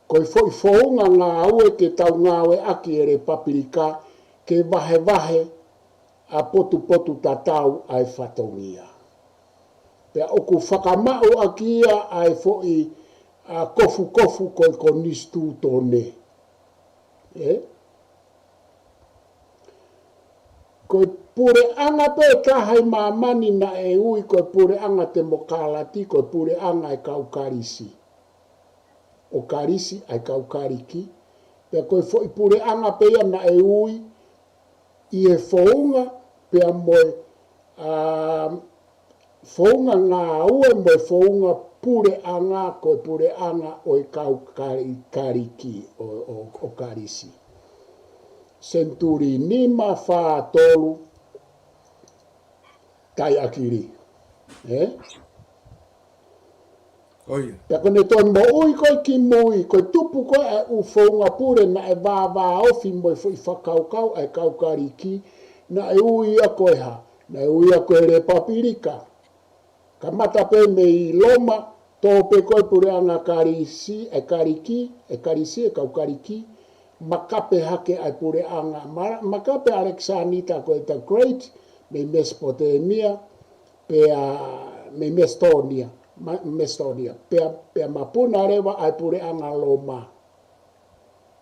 Koe foi founga ngā aue ke tau ngāwe aki e re papirika ke vahe a potu tatau ai whatongia. Pea oku whakamau aki ia ai foi a kofu koe konistu tōne. Koe pure anga pe tahai mamani na e ui koe pure anga te mokalati koe pure anga e kaukarisi. O karisi ai kaukariki. Pea koe foi pure anga pe ia na e ui i e founga pea moe founga ngā ue moe founga pure anga koe pure anga o e kaukariki o karisi. Senturi nima whātolu tai akiri. Pea kone toi mo ui koe ki mui, koe tupu koe e u whaunga pure na e vāvā ofi mo i whakaukau e kaukariki na e ui a koe ha, na e ui a koe re papirika. Ka mata pe me i loma, tō pe koe pure anga karisi e karisi e kaukariki, makape hake ai pure anga, makape Alexanita koe ta Great, me Mesopotamia, me Mestonia, pea mapuna rewa ai pure anga loma.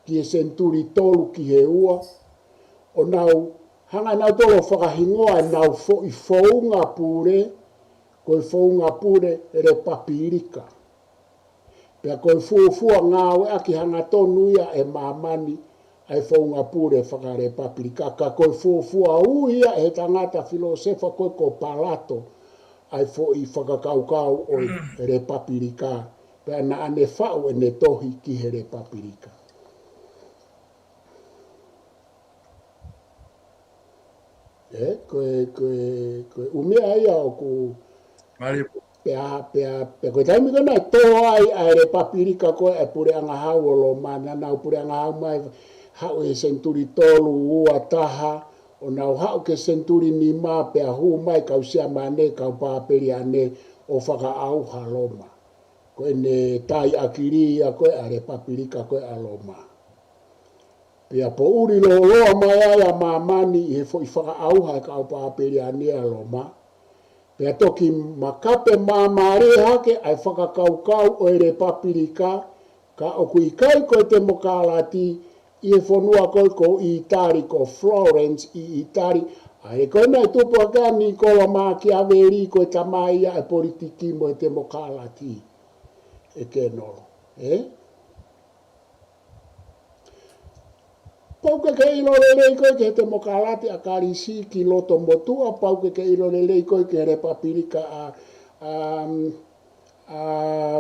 Ki e senturi tolu ki he ua, o nau, hanga nau tolo whakahingoa nau i founga pure, koe founga pure re papirika. Pea koe fuafua ngāwe aki hanga tonu ia e mamani ai founga pure whakare papirika. Ka koe fuafua uia e tangata filosefa koe ko palato ai fo i whakakaukau o re papirika. Pea na ane whau e ne tohi ki he re papirika. Koe umea ia o ku... Pea koe taimi kona e toa ai re papirika koe e pure anga hau o lo mana nau pure anga hau mai hau e senturi tolu ua taha o nau hau ke senturi ni mā pea hu mai kau sia mane kau pāperi ane o whaka au haloma. Koe ne tai akiri a koe a re papirika koe a loma. Pea po uri lo loa mai ai a mamani i he fo i whaka au hai kau pāperi ane a loma. Pea toki makape mamare hake ai whakakaukau o ere papirika ka oku i kai koe te mokalati i e whanua koe ko i Itari ko Florence i Itari. Ai koe nei tupu aka ni kola maki averi koe tamaia e politiki mo e te mokalati e ke nolo. Pauke ke ilo lelei koe ke te mokalati a karisi ki loto motua, pauke ke ilo lelei koe ke re papirika a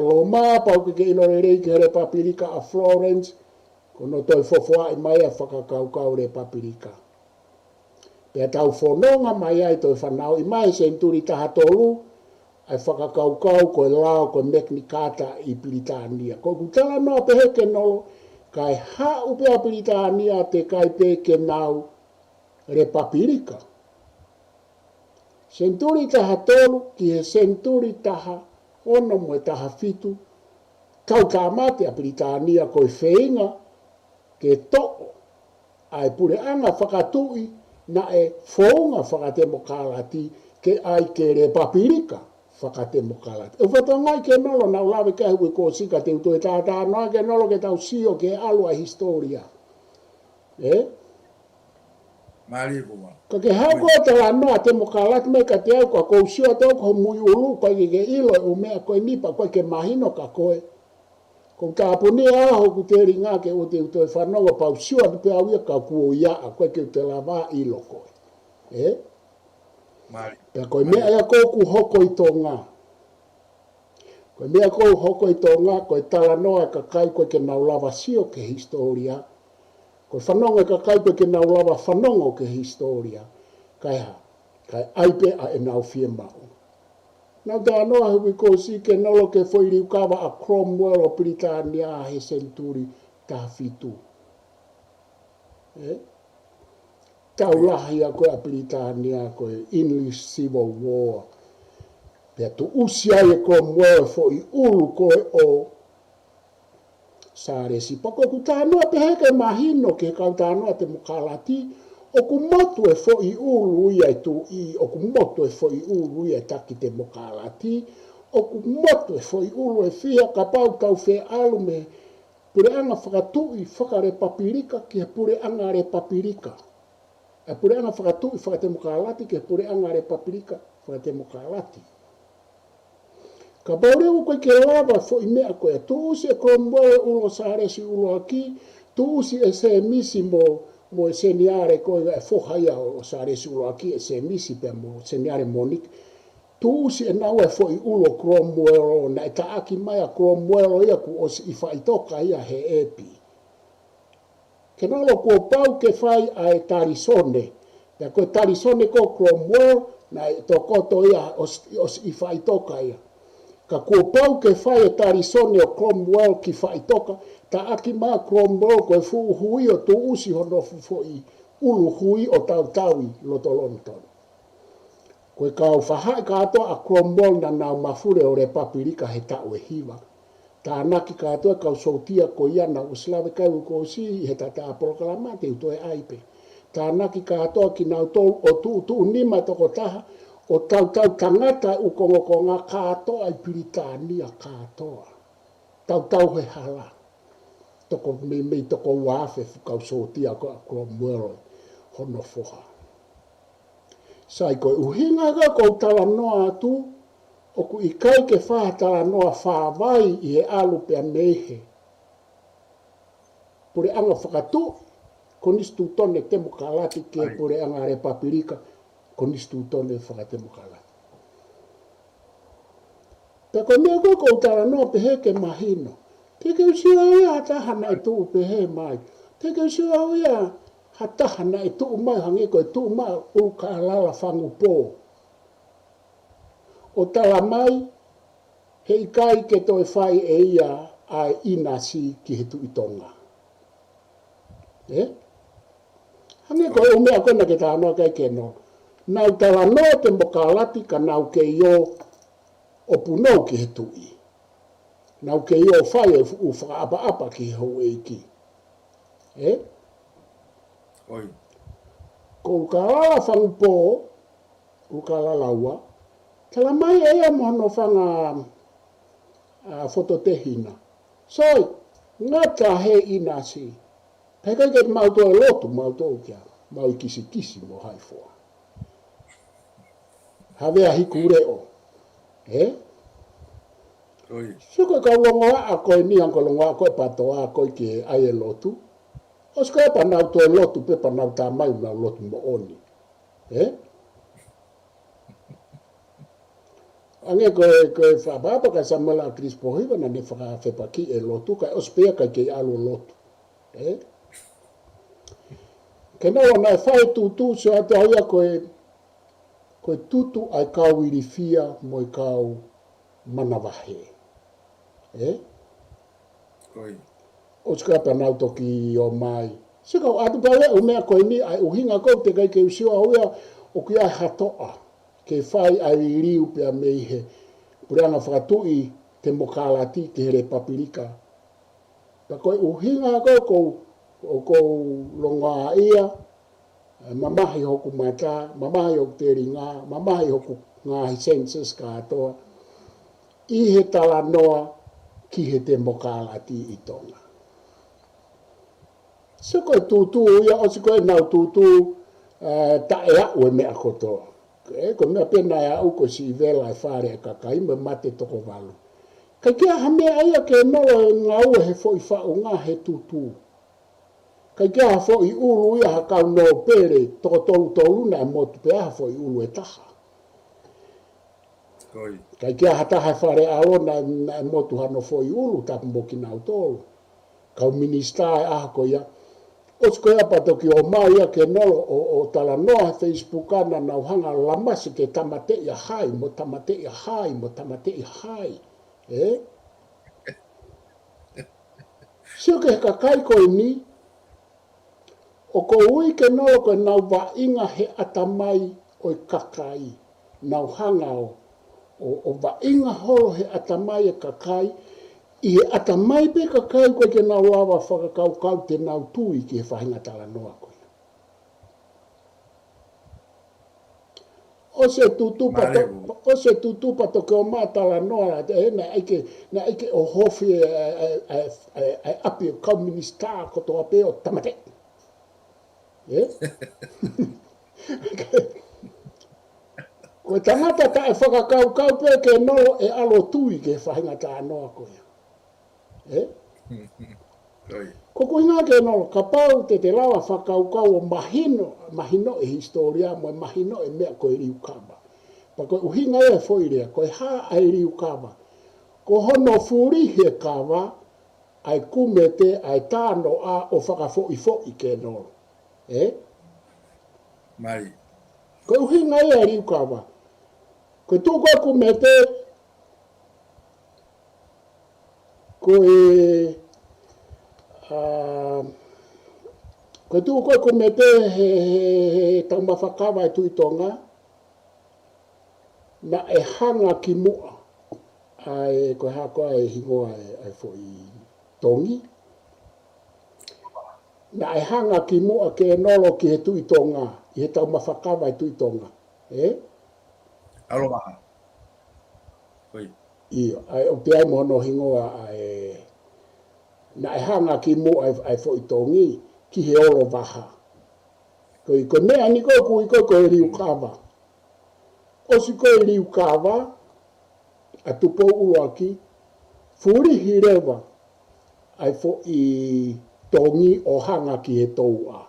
Loma, pauke ke ilo lelei ke re papirika a Florence, kono toi fofoa i mai a whakakaukau re papirika. Pea tau whanonga mai ai toi whanau i mai senturi taha tolu, ai whakakaukau koe lao koe Magna Carta i Britania. Koe kutala noa peheke nolo, kai ha upea Britania te kai peke nau re papirika. Senturi taha tolu ki he senturi taha ono mo taha fitu. Kau ka mate a Britania koe wheinga ke to'o ai pure anga whakatui na e whaunga whakatemokalati ke ai ke re papirika. Whakatemokalati. E whatangai ke nolo na ulawe ke hui ko sika te utu e tātā noa ke nolo ke tau sio ke alua historia. Maribu. Ka ke hau koe tala noa temokalati me ka te au ka kou sio tau ko mui ulu koe ke ilo e umea koe nipa koe ke mahino ka koe. Kung tāpuni aho ku te ringa ke o te utu e whanonga pau sio atu pe awia ka kuo ia a koe ke te lava ilo koe. Pea koe mea ea kōku hoko i tō ngā. Koe mea kou hoko i tō ngā, koe tala noa ka kai koe ke naulawa sio ke historia. Koe whanonga ka kai koe ke naulawa whanongo ke historia. Kai ha, kai aipe a e nau fie mau. Nau tā noa hui ko si ke nolo ke whairi ukawa a Cromwell o Britania a he senturi tā fitu. Taulahi a koe a Britania koe English Civil War. Pea tu usi ai e Cromwell fo I ulu koe o sare si pako ku tānoa pe heke mahino ke kau tānoa te mukalati o ku motu e fo I ulu ia e tu I o ku motu e fo I ulu ia e taki te mukalati o ku motu e fo I ulu e fia ka pau tau fe alu me pure anga whakatui whakare papirika ki pure anga re papirika e pure anga whakatui whakate mukalati ki pure anga re papirika whakate mukalati ka baure u koe ke lava fo I mea koe tu usi e Cromwell ulo sare si ulo aki tu usi e se misi mo e seniare koe e fohaia o sare si ulo aki e se misi pe mo seniare Monique tu usi e nau e fo I ulo Cromwell na e taaki mai a Cromwell ia ku o si I whaitoka ia he epi ke nalo kua pau ke whai a e tarisone pe koe tarisone ko Cromwell na e tokoto ia o si I whaitoka ia ka kua pau ke whai e tarisone o Cromwell ki whaitoka ta aki maa Cromwell koe fu hui o tu usi hono fo I ulu hui o tau taui lotolonton koe kau whahai ka ato a Cromwell na nau mafure o re papirika he tau e hiwa. Tā naki ka ato e kau soutia ko ia na uslawe kau ko si he tata a proklamat e uto e aipe. Tā naki ka ato ki nau tau o tu nima toko taha o tau tangata u konga ka ato ai Piritania ka atoa. Tau he hala. Toko me toko wafe kau soutia ko a Cromwell hono foha. Sai koe uhinga ka kou tala noa atu, o ku ikai ke whaha tala noa whawai I he alu pia mehe. Pure anga whakatu, konistu tone te mukalati ke pure anga re papirika, konistu tone whakate mukalati. Peko mea koe kou tala noa pe heke mahino. Teke usia uia hatahana I tuu pe he mai. Teke usia uia hatahana I tuu mai hange koe tuu mai uka alala whangu pō. O tala mai, he ikai ke toi whai e ia ai inasi ki he tuitonga. Hange koe umea kona ke tānoa kai ke no. Nau tala noa te mokalati ka nau ke io o punou ki he tui. Nau ke io whai e u whakaapa ki he hou e ki. Oi. Ko ukalala whangu pō, ukalala ua, tala mai e ia mohono whanga fototehina. Soi, ngata he inasi. Peka ke mauto e lotu, mauto o kia. Mau I kisi mo haifoa. Havea hiku reo. Oi. Suko ka longoa a koe ni anko longoa koe patoa a koe ki ai e lotu. Osko e pa nau to e lotu pe pa nau tā mai nau lotu mo oni. Ange koe whababa ka Samuel a Chris Pohiwa na ne whakawhepa ki e lotu kai ospea kai kei alu lotu. Ke nawa nai whai tutu so ate hauia koe tutu ai kau irifia mo I kau manawahe. Oi. O ska pa nau toki o mai. Sika o atu pale o mea koe ni ai uhinga kou te kai ke usio hauia o ki ai hatoa. Ke whai ai riu pia meihe. Pureanga whakatui te mokalati te here papirika. Pa koe uhinga kou kou longa ia. Mamahi hoku mata, mamahi hoku te ringa, mamahi hoku ngahi census ka atoa. I he tala noa ki he te mokalati I tonga. So koe tutu ia, o si koe nau tutu ta e au e mea kotoa. Ko mea pena e au ko si vela e whare e kakai me mate toko walu. Kai kia ha mea ia ke noa ngau he fo I whao ngā he tutu. Kai kia ha fo I ulu ia ha kau no pere toko tolu na e motu pe ha fo I ulu e taha. Kai kia ha taha whare alo na e motu hano fo I ulu tapu moki nau tolu. Kau minista e aha ko ia. Osko ia patoki o mai ia ke nolo o tala noa Facebook ana nau hanga lamasi ke tamate ia hai, mo tamate ia hai, mo tamate ia hai. Sio ke kakai koe ni, o ko ui ke nolo koe nau wa inga he atamai o I kakai, nau hanga o va inga holo he atamai e kakai, i he atamai pe kakai koe ke nau lawa whakakau te nau tui ki he whahinga tala noa koe. O se tutupa to ke o mātala noa, na ike o hofi ai api o kau minister ko to ape o tamate. Ko tangata ta e whakakau pe ke nolo e alo tui ke whahinga tā noa koe. Ko koe ngā ke nolo, ka pau te lawa whakaukau o mahino e historia mo e mahino e mea koe riu kama. Pa koe uhinga e whoirea, koe haa ai riu kama. Ko hono furi he kawa, ai kumete, ai tāno a o whakafoi ke nolo. Mai. Koe uhinga e ai riu kama. Koe tū koe kumete, koe tu koe kumete he tau mawhakawa e tui tonga, na e hanga ki mua, ai koe hakoa e hingoa e fwoi tongi, na e hanga ki mua ke nolo ki he tui tonga, i he tau mawhakawa e tui tonga. Aloha. Oi. Ia, ai o te ai mono hingoa ai na e hanga ki mua ai fwoi tongi, ki he olo waha. Ko mea ni koe riu kawa. O si koe riu kawa, a tupo uaki, furi hirewa, ai fo i tongi o hanga ki he toua.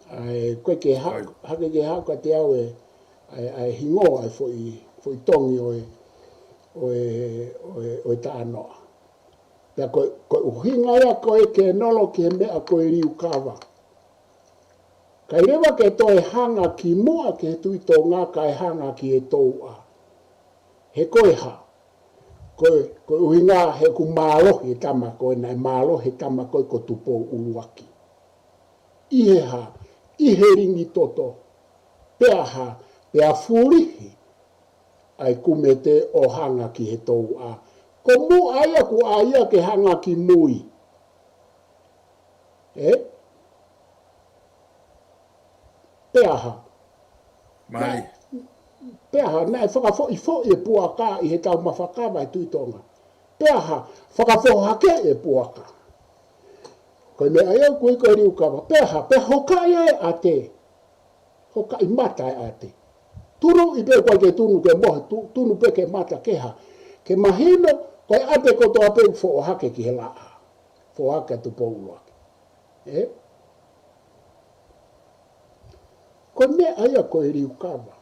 Ai koe ke hake ke haka te au ai hingo ai fo i tongi o ta anoa. Pea koe uhinga ia koe ke nolo ki he mea koe riu kawa. Kai rewa ke toi hanga ki mua ke he tui tō ngā kai hanga ki he toua. He koe ha. Koe uhinga he ku mālohi tama koe nai mālohi tama koe ko tupo uluaki. Ihe ha, ihe ringi toto. Pea ha, pea furihi ai kumete o hanga ki he toua. Ko mu aia ku aia ke hanga ki mui. Peaha. Mai. Peaha, nai whakafo e puaka i he tau mawhakawa e tuitonga. Peaha, whakafo hake e puaka. Koe me aia koe koe riu kawa. Peaha, hokai e a te. Hokai mata e a te. Tunu i pe koe ke tunu ke mohe, tunu pe ke mata keha. Ke mahino, koe ate koto ape fo hake ki he laa. Fo hake tu pouloake. Koe me aia koe riu kawa.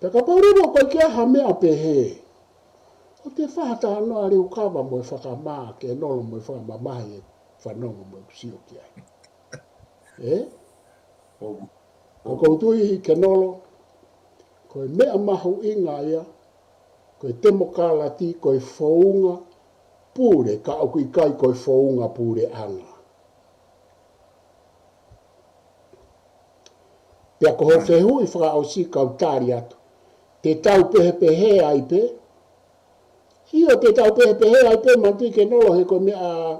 Te ka paurimo koe kia ha mea pe he. O te whahata anoa riu kawa mo e whakamaa ke nolo mo e whakamamahi e whanongo mo e kusio ki ai. Ko koutui ke nolo, koe mea mahu inga ia, koe temokalati, koe whaunga, pure, ka au kui kai koe whaunga pure anga. Pea ko ho whehui whaka au si kau tāri atu. Te tau pehe ai pe. Hio te tau pehe ai pe manti ke nolo he koe mea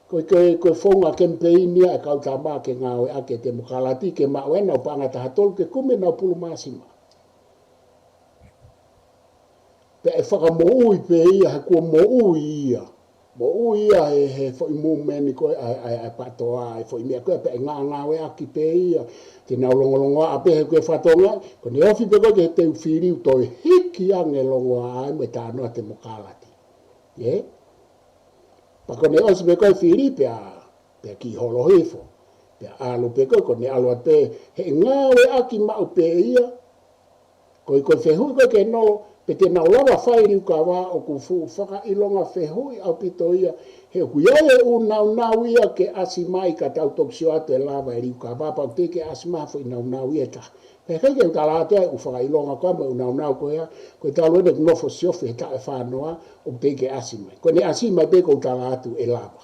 koe whaunga kempeinia e kau tā maa ke ngā oe ake te mokalati ke maa wena o panga taha tolu ke kume nau pulu masima. Pea e whaka mo ui pe ia he kua mo ui ia. Mo ui ia he fo i mumeni koe ai patoa ai fo i mea koe pe ngā oe aki pe ia. Te nau longolongo a pehe koe whatonga, ko ne ofi pe koe ke te uwhiriu toi hiki ange longo ai me tā noa te mokalati. Pako ne osi pe koe whiri pea ki holo hefo. Pea alu pe koe, ko ne alu a pe he ngā oe aki mau pe ia. Koe whehui koe ke no, pe te nau lawa whairiu ka wā o ku whaka ilonga whehui au pito ia. He huiae u nau ia ke asi mai ka tau toksio atu e lawa e riu ka wā, pau te ke asi mafu i nau ia ta. Pe kai ke utala atu ai u whaka ilonga koe ma u nau koe a, koe talo ene nofo siofi he ta e whanoa o te ke asi mai. Koe ne asi mai pe ko utala atu e lawa.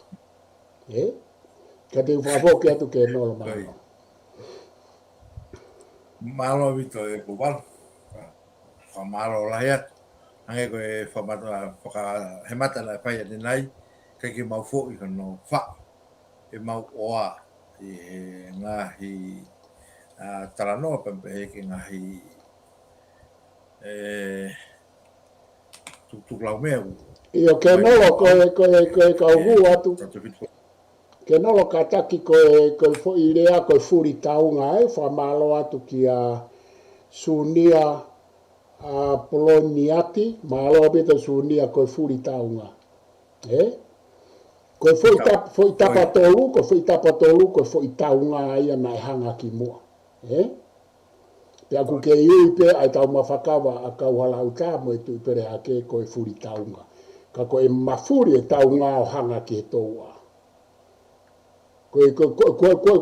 Ka te uwhapoke atu ke nolo malo vito e kuwala. whamaro lai atu. Ange koe whakahemata lai whai ane nei, kei ke mau fo i kano wha, e mau oa i he ngahi taranoa pampe he ke ngahi tuklau mea u. Io ke nolo koe kauhu atu. Ke nolo ka taki koe fo i rea koe furi taunga whamalo atu ki a sunia poloniati, malo beta sunia koe furi taunga. Koe fo i tapa tolu, koe fo i taunga ia nai hanga ki mua. Pe aku ke iui pe ai tau mawhakawa a kau halau tā mo e tui pere hake koe furi taunga. Ka koe mafuri e taunga o hanga ki he toua. Koe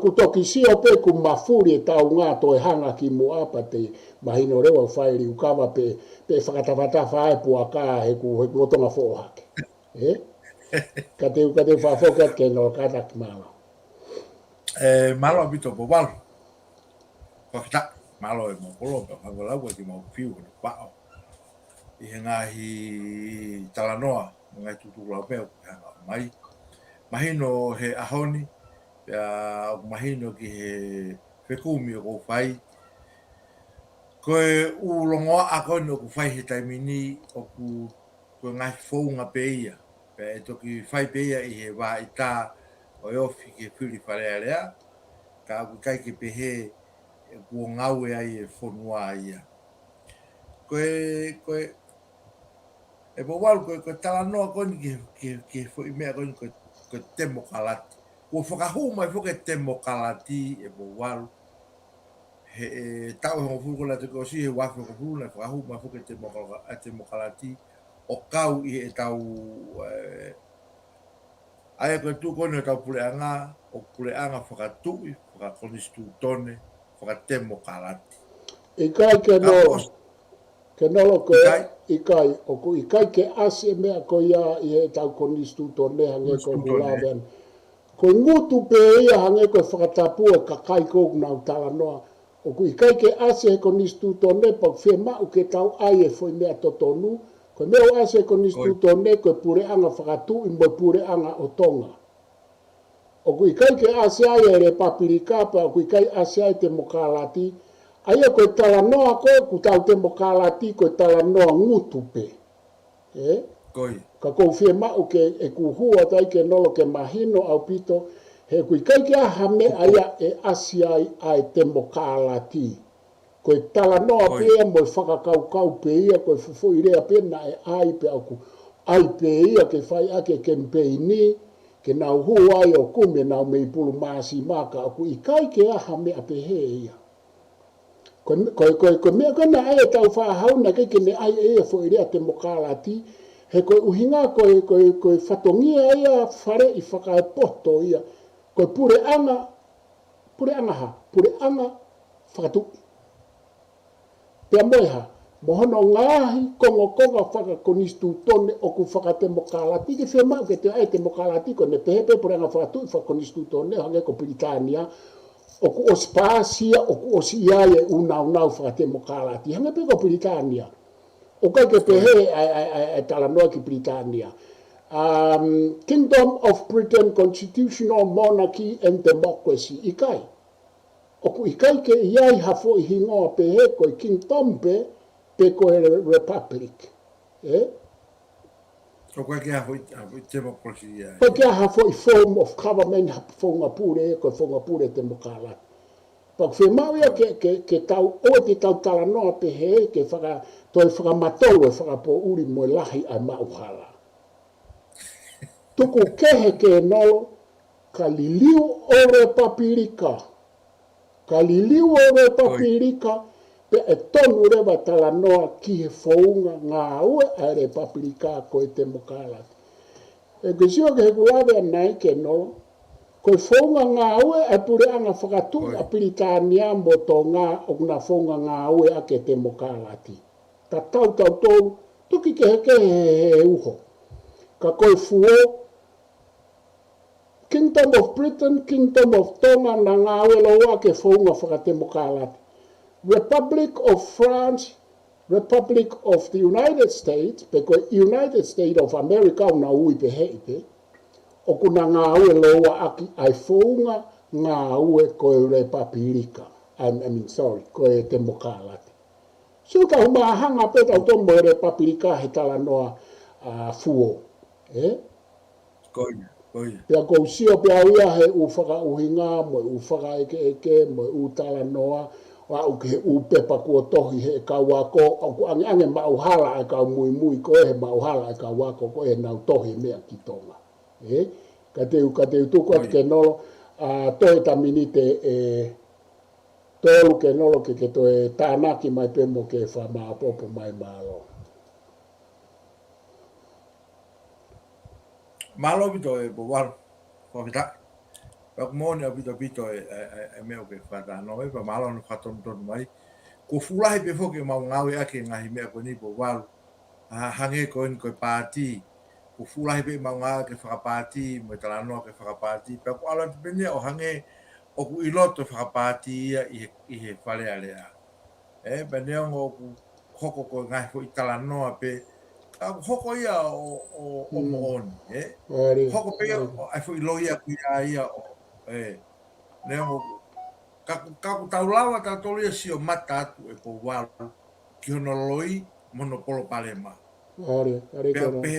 kutoki sio pe ku mafuri e taunga to e hanga ki mua pa te mahino rewa whairi ukawa pe whakatawhata whae puaka he ku rotonga fo hake. Ka te whawhokat ke no katak malo. Malo abito po walo. Whakata, malo e mo polo, pa whangalau e ki mau fiu kone pao. I he ngahi talanoa, ngai tutulau peo, mai. Mahino he ahoni, mahino ki he whekumi o kou whai. Koe ulongoa a koe no ku whai he taimini o koe ngai whounga pe ia. Pe e toki whai pe ia i he wā i tā o e ofi ke whiri wharea rea. Ka aku kai ke pehe e kua ngau e ai e whonua ia. Koe e po walu koe talanoa koe ke whoi mea koe temo kalati. Kua whakahuma e whoke temo kalati e po walu. He tau e hongo furu la te ko si he wafi ko furu la whakahuma e whoke temo kalati. O kau i e tau ai koe tu koe no tau puleanga o puleanga whakatui, whakakonistu tone, whakatemo kalati. Ikai ke nolo koe ikai, o ku ikai ke asi e mea koe ia i he tau konistu tone hange koe mulawean. Koe ngutu pe ia hange koe whakatapu e kakai koe nau talanoa. O ku ikai ke asi he konistu tone pa whea mau ke tau ai e foi mea totonu. Koe mea o ase konistu tone koe pureanga whakatu i mo pureanga o tonga. O ku ikai ke ase ai e Repapirika pa o ku ikai ase ai te mokalati. Aia koe talanoa koe ku tau te mokalati koe talanoa ngutupe. Ka kou whie mau ke e ku hua tai ke nolo ke mahino au pito. He ku ikai ke ahame aia e ase ai te mokalati. Koe talanoa pea mo whakakaukau pe ia koe fufu irea pena e ai pe aku. Ai pe ia ke whai ake ke mpeini. Ke nau hua ai o kume nau mei pulu maasi maka aku ikai ke aha mea pe he ia. Koe mea kona ai e tau whahau na ke ne ai e fo irea te mokalati. He koe uhinga koe whatongia ia whare i whakae poto ia. Koe pure anga whakatu. Pea moeha, mohono ngahi konga whakakonistu tone o ku whakatemo kalati. Ke whea mau ke te ai temo kalati ko ne pehepe puranga whakatu i whakakonistu tone hange ko Britania. O ku ospasia, o ku osiae unau whakatemo kalati. Hange pe ko Britania. O kai ke pehe ai talanoa ki Britania. Kingdom of Britain, Constitutional Monarchy and Democracy. Ikai. O ku ikai ke iai hafo i hingoa pe he koe kingdom pe koe republic. O koe ke hafo i democracy. Koe ke hafo i form of government whongapure koe whongapure te mokalati. Pak whi mau ia ke tau o te tau talanoa pe he ke toi whakamatau e whakapo uri mo lahi ai mauhala. Tuku kehe ke nolo ka liliu o Repapirika. Ka liliu o Repapirika pe e tonu rewa talanoa ki he whaunga ngā ue a Repapirika koe te mokalati. E kisio ke he kulawe anai ke nolo, koe whaunga ngā ue e pureanga whakatu a Britania mo tō ngā o ngā whaunga ngā ue a ke te mokalati. Ta tau tōru, tuki ke he uho. Ka koe fuo, Kingdom of Britain, Kingdom of Tonga na ngā ue loa ke whaunga whakate mokalati. Republic of France, Republic of the United States, pe koe United States of America o na ui pe hei pe, o kuna ngā ue loa aki ai fōunga ngā ue koe Republika. I mean, sorry, koe te mokalati. So ka humahanga pe tau tomo e Republika he tala noa fuo. Koia, koia. Pea kou sio pea uia he u whaka uhinga, mo u whaka eke, mo u tala noa, wa u ke u pepa kua tohi he kau wako, au ku ange mauhala e kau mui koe he mauhala e kau wako koe he nau tohi mea ki tonga. Ka teu tuku atu ke nolo, toi taminite tolu ke nolo ke toe tānaki mai pemo ke wha maapopo mai malo. Malo bito e bowal, whakita. Pak moni a bito e meo ke whata no e pa malo no whaton tonu mai. Ko fulahi pe foke mau ngawe ake ngahi mea ko ni bowal. Hange ko ni koe pāti. Ko fulahi pe mau ngawe ke whakapāti, mo tala noa ke whakapāti. Pa ko ala tupene o hange o ku iloto whakapāti ia i he whale alea. Pa neongo o ku hoko ko ngahi fo i tala noa pe hoko ia o mooni, hoko pe ai fo ilo ia kuia ia neo kaku taulawa ta tolia sio mata atu e po walu ki hono loi monopolo palema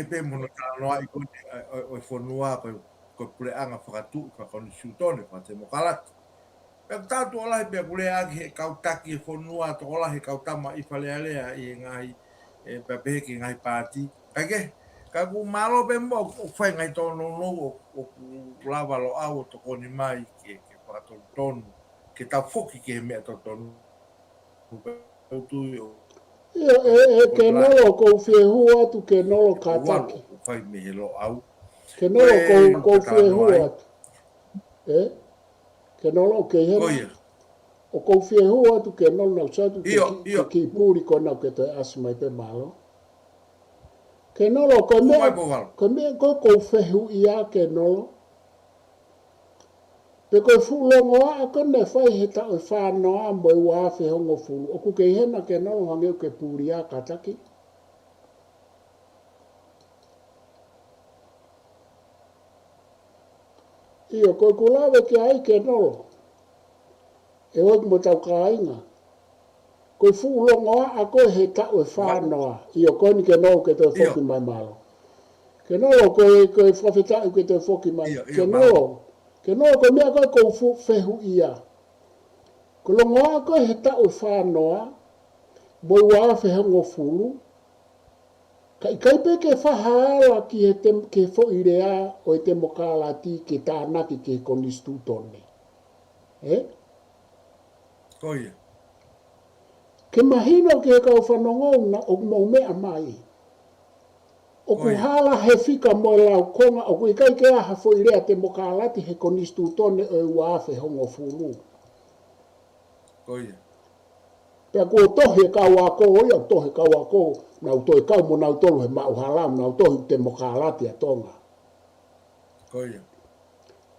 pe mono tanoa i koni o fonua ko puleanga whakatu whakoni siutone whate mokalati pe tatu olahi pe puleagi he kautaki e fonua to olahi kautama i whalealea i ngahi pe peki ngai pati kage kagu malo bembo o fai ngai tono no o lava lo au to koni mai ke pato ton ke ta foki ke me to ton tu ke nolo ko fie hua tu ke nolo kataki fai me lo au ke nolo ko fie hua ke nolo ke hera o ko fie hua tu ke nolo na usatu ki puri ko na ke to asmai pe malo ke nolo ko me ko fehu ia ke nolo pe ko fulongo a ko ne fai he ta o fa no a mo wa fe hongo fulu o ku ke hena ke nolo hange ke puri a kataki io ko kulave ke ai ke nolo e o mo tau kainga ko fulongo a ko he ta o fa no io ko ni ke no ke to foki mai malo ke no ko fafeta ke to foki mai ke no ko me ko fu fehu ia ko longo ko he ta o fa no mo wa fe ngo fulu kai pe ke fa hala ki he tem ke fo irea o te mokalati ke ta na ki ke konistu tone koia ke mahino ke ka whanongo na o mo mea mai. O ku hala he fika mo lau konga o ku ikai ke aha fo irea te mokalati he konistu tone o uafe hongo fulu. Koia. Pea kua tohe ka wako oia tohe ka wako na utoe kau mo na utolu he mau halam na utohe te mokalati a tonga. Koia.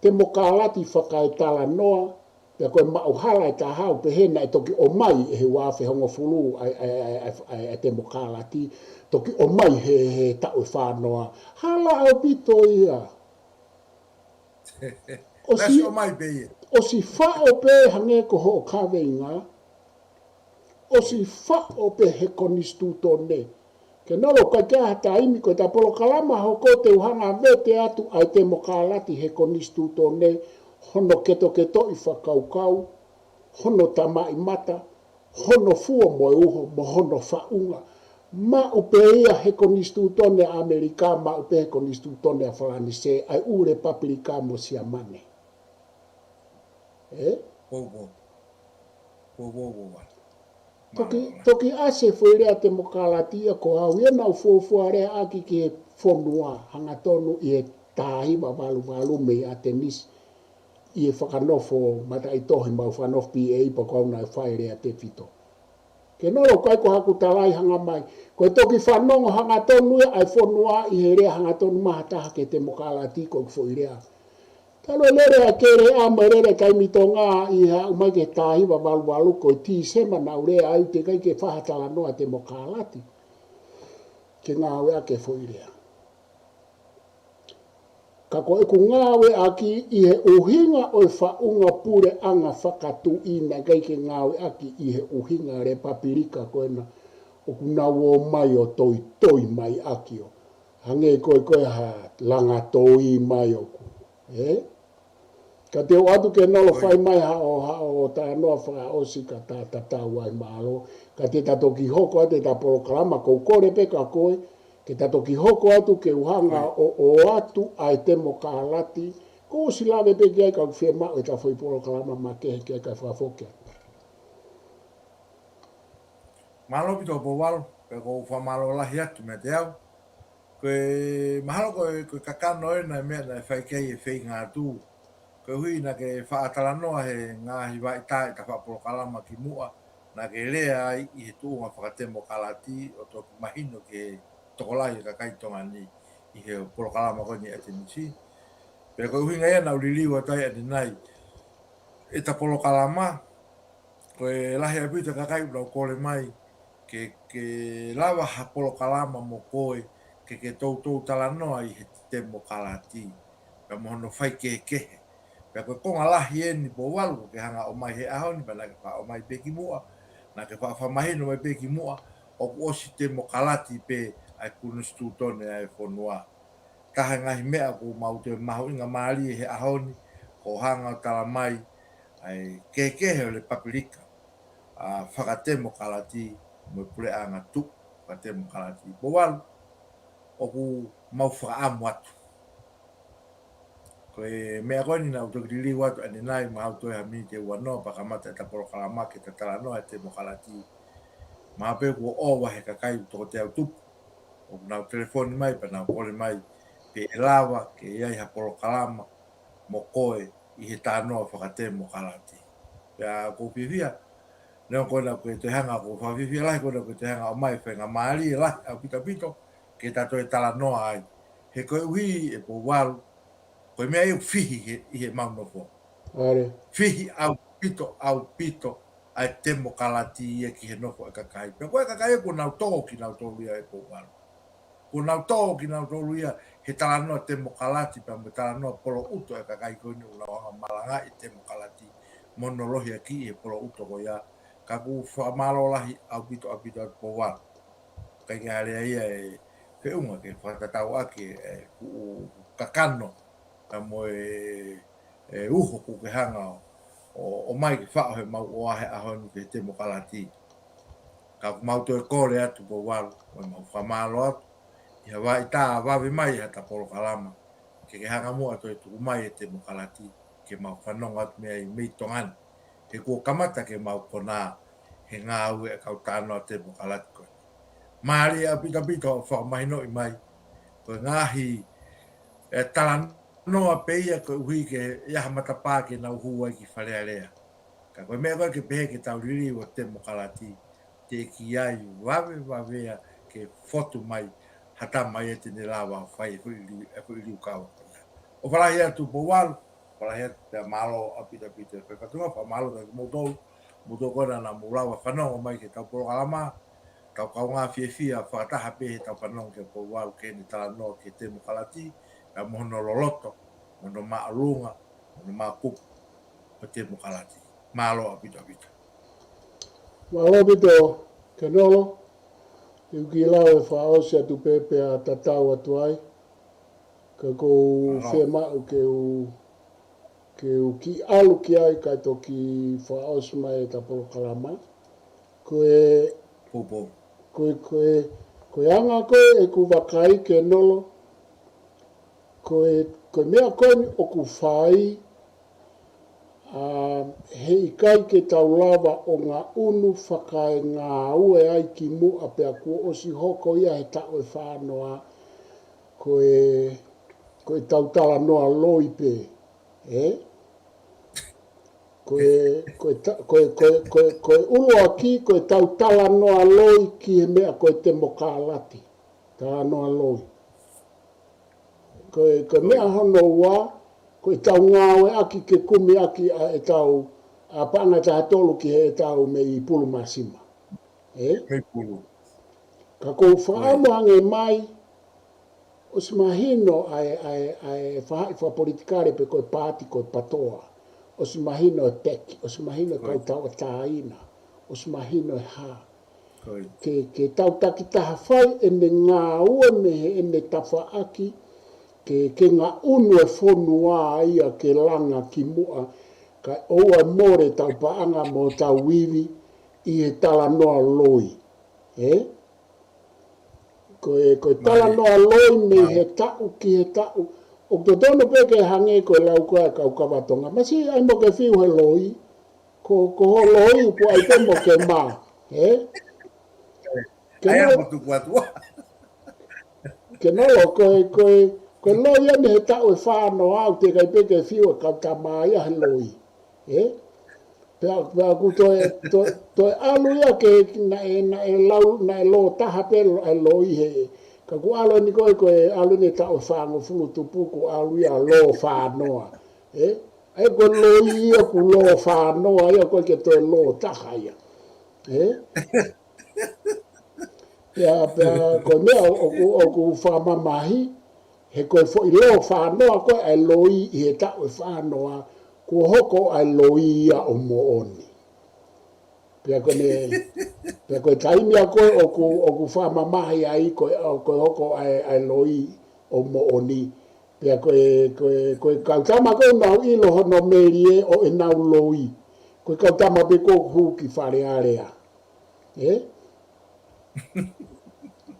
Te mokalati whakai tala noa pea koe mau hala e ta hau pe hena e toki o mai he wafe hongo fulu ai te mokalati toki o mai he tau whanoa hala au pito ia Nasi o mai pe ia o si whao pe hange ko ho kawe inga o si whao pe he konistu tone ke nolo kai kia hata imi ko ta polo kalama ho ko te uhanga vete atu ai te mokalati he konistu tone hono keto i whakaukau, hono tamai mata, hono fua moe uho, mo hono whaunga. Ma upe ia he konistu tone Amerika, ma upe he konistu tone a whalanise, ai ure papirika mo sia mane. Toki ase whuirea te mokalatia ko hau, ia nau fuafuarea aki ki he whonua, hanga tonu i he tāhiwa walu me a te nisi. I e whakanofo mata i tohi mau whanof PA pa kauna e whaerea te whito. Ke noro kai ko haku talai hanga mai. Ko toki whanongo hanga tonu ai whanua i he rea hanga tonu maha taha ke te mokalati ko fo i rea. Talo lere a kere a marere kai mitonga i ha umai ke tahi wa walu ko ti sema na ure ai te kai ke whahatala noa te mokalati. Ke ngāwe a ke whoirea. Ka ko e ku ngāwe a ki i he uhinga o whaunga pure anga whakatu i na kai ke ngāwe a ki i he uhinga re papirika ko ena o ku nawo mai o toi mai aki o. Hange koe ha langa toi mai o ku. Ka te o atu ke nolo whai mai ha o ta noa wha o si ka ta tau ai malo. Ka te tato ki hoko ate ta porokalama kou kore pe ka koe. Ke tato ki hoko atu ke uhanga o atu ai te mo ka halati. Ko si lawe pe ki ai ka uwhia mao e ta whai porokalama ma kehe ki ai ka whawhoke. Malo pito po walo, pe ko wha malo lahi atu me te au. Koe mahalo koe kakano e na mea na whai kei e whai ngā tū. Koe hui na ke whaatala noa he ngāhi wai tae ka whaporokalama ki mua. Na ke lea ai i he tūnga whakatemo kalati o tōku mahino ke tokolahi ka kaitonga ni i he porokalama koni e te nisi. Pea koe hui ngai ana uliliwa tai ane nai. E ta porokalama, koe lahi apita ka kai unau kore mai ke lawa ha porokalama mo koe ke tautou tala noa i he temo kalati. Pea mohono whai kehe. Pea koe konga lahi eni po walu ke hanga o mai he ahoni pa na ke wha o mai peki mua. Na ke wha mahino mai peki mua o ku osi te mo kalati pe ai kunus tūtone ai whonua. Kaha ngahi mea ku mau te mahu inga maari he ahoni ko hanga o tala mai ai kehe o le papirika. Whakatemo kalati mo pule anga tuk whakatemo kalati. Po walu o ku mau whakaamu atu. Koe mea koe ni na utokirili watu ane nai mahau toi hamini te wanoa pakamata e ta porokalama ke ta tala noa e te mokalati. Mahape kua owa he kakai utoko te au tupu. O nau telefoni mai pa nau kore mai pe elawa ke iai ha porokalama mo koe i he tānoa whakate mokalati. Pea kou pivia, leo koe na koe te hanga kou whawivia lahi koe na koe te hanga o mai whenga maari e lahi au pito ke tato e tala noa ai. He koe uhi e po walu koe mea iu fihi i he maunofo. Fihi au pito ai temo kalati e ki he nofo e kakai. Pea koe kakai e ko nau tō ki nau tōruia e po walu. Ko nau tō ki nau tōruia he tala noa temo kalati pea me tala noa polo uto e kakai koe ni unau anga malanga i temo kalati. Mono lohi a ki e polo uto ko ia. Ka ku whamalo lahi au pito atu po walu. Kai ngā rea ia e whiunga ke whakatau ake e kakano. Ka mo e uho ku ke hanga o mai ki whao he mau o ahe ahonu ke te mokalati. Ka mau to e kore atu po walu, o mau whamalo atu. Ia wai tā wawe mai hata porokalama. Ke hanga mua to e tuku mai e te mokalati. Ke mau whanonga atu mea i mei tongani. Ke kua kamata ke mau kona he ngā ue e kau tānoa te mokalati koe. Maari a pita o whamahino i mai. Koe ngāhi e tala noa peia ko hui ke ia matapā ke nau huai ki wharea rea. Ka koe mea koe ke pehe ke tau riri o te mokalati. Te ki ai wawea ke fotu mai hata mai e tene lawa whai e hui kawa. O whalahi atu po walu, whalahi atu te malo a pita. Koe katunga wha malo te moutou kona na mulawa whanonga mai ke tau porokalama. Tau kau ngā fia whakataha pehe tau whanonga ke po walu ke ni tala noa ke te mokalati. Ka mohono loloto, mohono maalunga, mohono maakupu, o te mokalati. Malo a pito. Malo pito, ke nolo, i ki lau e whaosi atu pepe a tatau atu ai, ka kou whea mau ke u ki alu ki ai kai to ki whaosi mai e ta porokalama. Koe anga koe e ku wakai ke nolo, koe mea koe ni o ku whai he ikai ke tau lawa o ngā unu whakae ngā ue ai ki mua pea kua o si hoko ia he tau e whānoa koe tau tala noa loi pe. Koe ulu aki koe tau tala noa loi ki he mea koe te mokalati. Tala noa loi. Koe mea hono ua, ko e tau ngāwe aki ke kumi aki a e tau a panga taha tolu ki he e tau me I pulu masima. Me pulu. Ka kou whaamoange mai, o se mahino ai whahai wha politikare pe koe pāti koe patoa. O se mahino e peki, o se mahino e kautau a tāina, o se mahino e hā. Ke tau taki taha whai e ne ngā ua mehe e ne tawha aki, ke ngā unu e whonua ia ke langa ki mua, ka oua more tau paanga mo tau wiwi I he tala noa loi. Koe tala noa loi me he tau ki he tau. O te tono peke hange koe lau koe kau kawatonga. Masi ai mo ke whiu he loi. Ko ho loi upo ai te mo ke mā. Ai ama tu kuatua. Ke nolo koe loi ane he tau e whāno au te kai peke whiu e kau ta māia he loi. Pea ku toi alu ia ke na e lo taha pelo ai loi he. Ka ku alo ni koe alu ni tau whango fulu tupuku alu ia lo whanoa. Ai koe loi ia ku lo whanoa ia koe ke toi lo taha ia. Pea koe mea o ku whamamahi he koe fo I lo whanoa koe ai loi I he tau e whanoa ko hoko ai loi ia o mooni. Pea koe taimia koe o ku whamamahi ai koe hoko ai loi o mooni. Pea koe kautama koe nau ilo hono merie o e nau loi. Koe kautama pe ko huki whare area.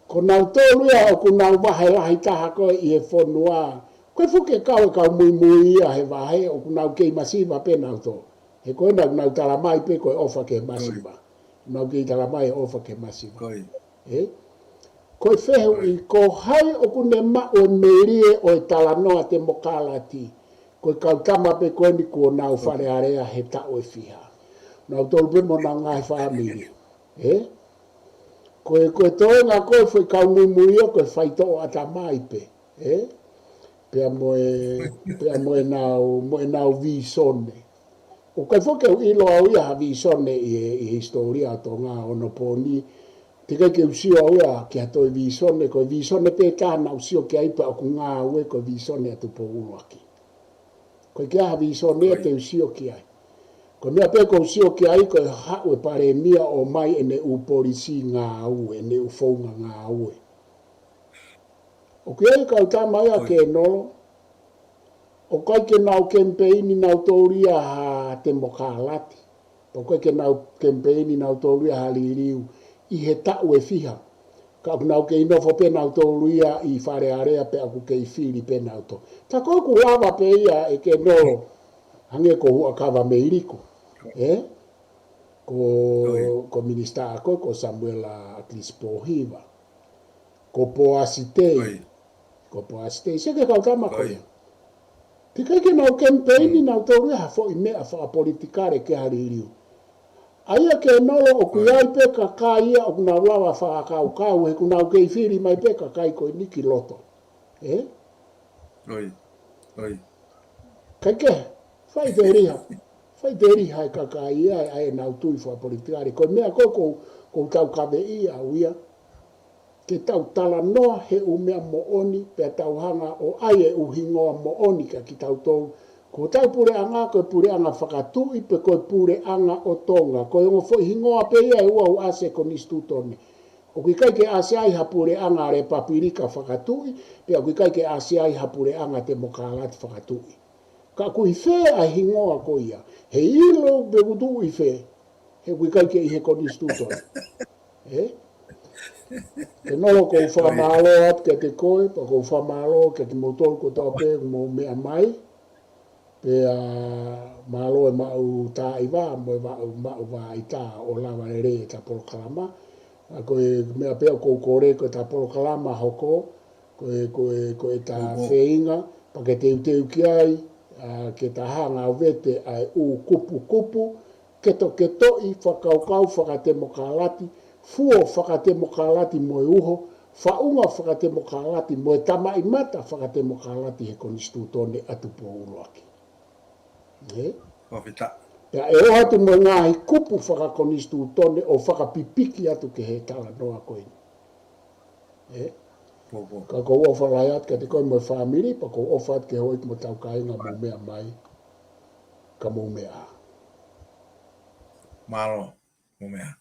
Ko nau tōlua o ku nau wahe lahi taha koe I he whonua. Koe fuke kau mui ia he wahe o ku nau kei masiva pe nau tō. He koe nau talamai pe koe ofa ke masiva. Nau kei talamai ofa ke masiva. Koe whehu I ko hai o ku ne mao merie o e talanoa te mokalati. Koe kautama pe koe ni kua nau whare area he tau e whiha. Nau tōlu pe mo nau ngai whamiri. Koe toenga koe whai kau mui ia koe whaito o atamai pe. Pea moe nau visone. O kai foke o ilo au ia ha visone I historia to ngā ono pōni. Te kai ke usio au ia ki ato I visone, koe visone pe tāna usio ki aipa o ku ngā ue koe visone atu po uruaki. Koe kia ha visone te usio ki ai. Koe mea pe ko usio ki ai koe hau e pare mia o mai ene u polisi ngā ue, ene u founga ngā ue. O kia I kau tā mai a ke nolo, o kai ke nau kempeini nau tōria ha te mokalati, o kai ke nau kempeini nau tōria ha liriu, I he tau e whiha. Ka aku nau ke inofo pe nau tōria I whare area pe aku ke I whiri pe nau tō. Ta koe ku lava pe ia e ke nolo, hange ko hua kawa me iriko. Ko minista ako, ko Samuela Clispo-Hiva. Ko Poasitei. Seke kau tama koe. Te kai ke nau kempeini nau tōria ha fo I mea wha politikare ke haririu. Aia ke nolo o kuiai pe kakai ia o kunau lawa wha kau he kunau kei whiri mai pe kakai koe niki loto. Kai ke, whai te riha e kakai ia ai nau tui wha politikare. Koe mea koe kou tau kawe ia au ia. Ke tau tala noa he umea mooni, pe tau hanga o ai e uhingoa mooni ka ki tau tōu. Ko tau pure anga, koe pure anga whakatui, pe koe pure anga o tonga. Koe ongo fo hingoa pe ia e ua u ase konistu tone. O kui kai ke ase ai ha pure anga re papirika whakatui, pe o kui kai ke ase ai ha pure anga te mokalati whakatui. Ka kui whē a hingoa ko ia. He ilo be utu I whē. He kui kai ke I he konistu tone. Ke nolo kou whamalo ap ke te koe, pa kou whamalo ke te motol ko tau pe mo mea mai, pe malo e mau tā iwa, mo e mau wā i tā o lawa e re e ta polokalama, koe mea pea kou kore ko ta polokalama hoko, koe ta wheinga, pa ke te uteu ki ai, ke ta hanga o vete ai u kupu, ke to I whakaukau whakate mokalati, fuo whakate mokalati mo e uho, Whaunga whakatemo kālati, mo e tama i mata whakatemo kālati he konistu tone atu po uruaki. Whawhita. Pea e o atu mo ngāhi kupu whakakonistu tone o whakapipiki atu ke he tala noa koini. Ka kou ofa lai at ka te koe mo e whamiri, pa kou ofa at ke hoit mo tau kainga mo mea mai, ka mo mea. Malo, mo mea.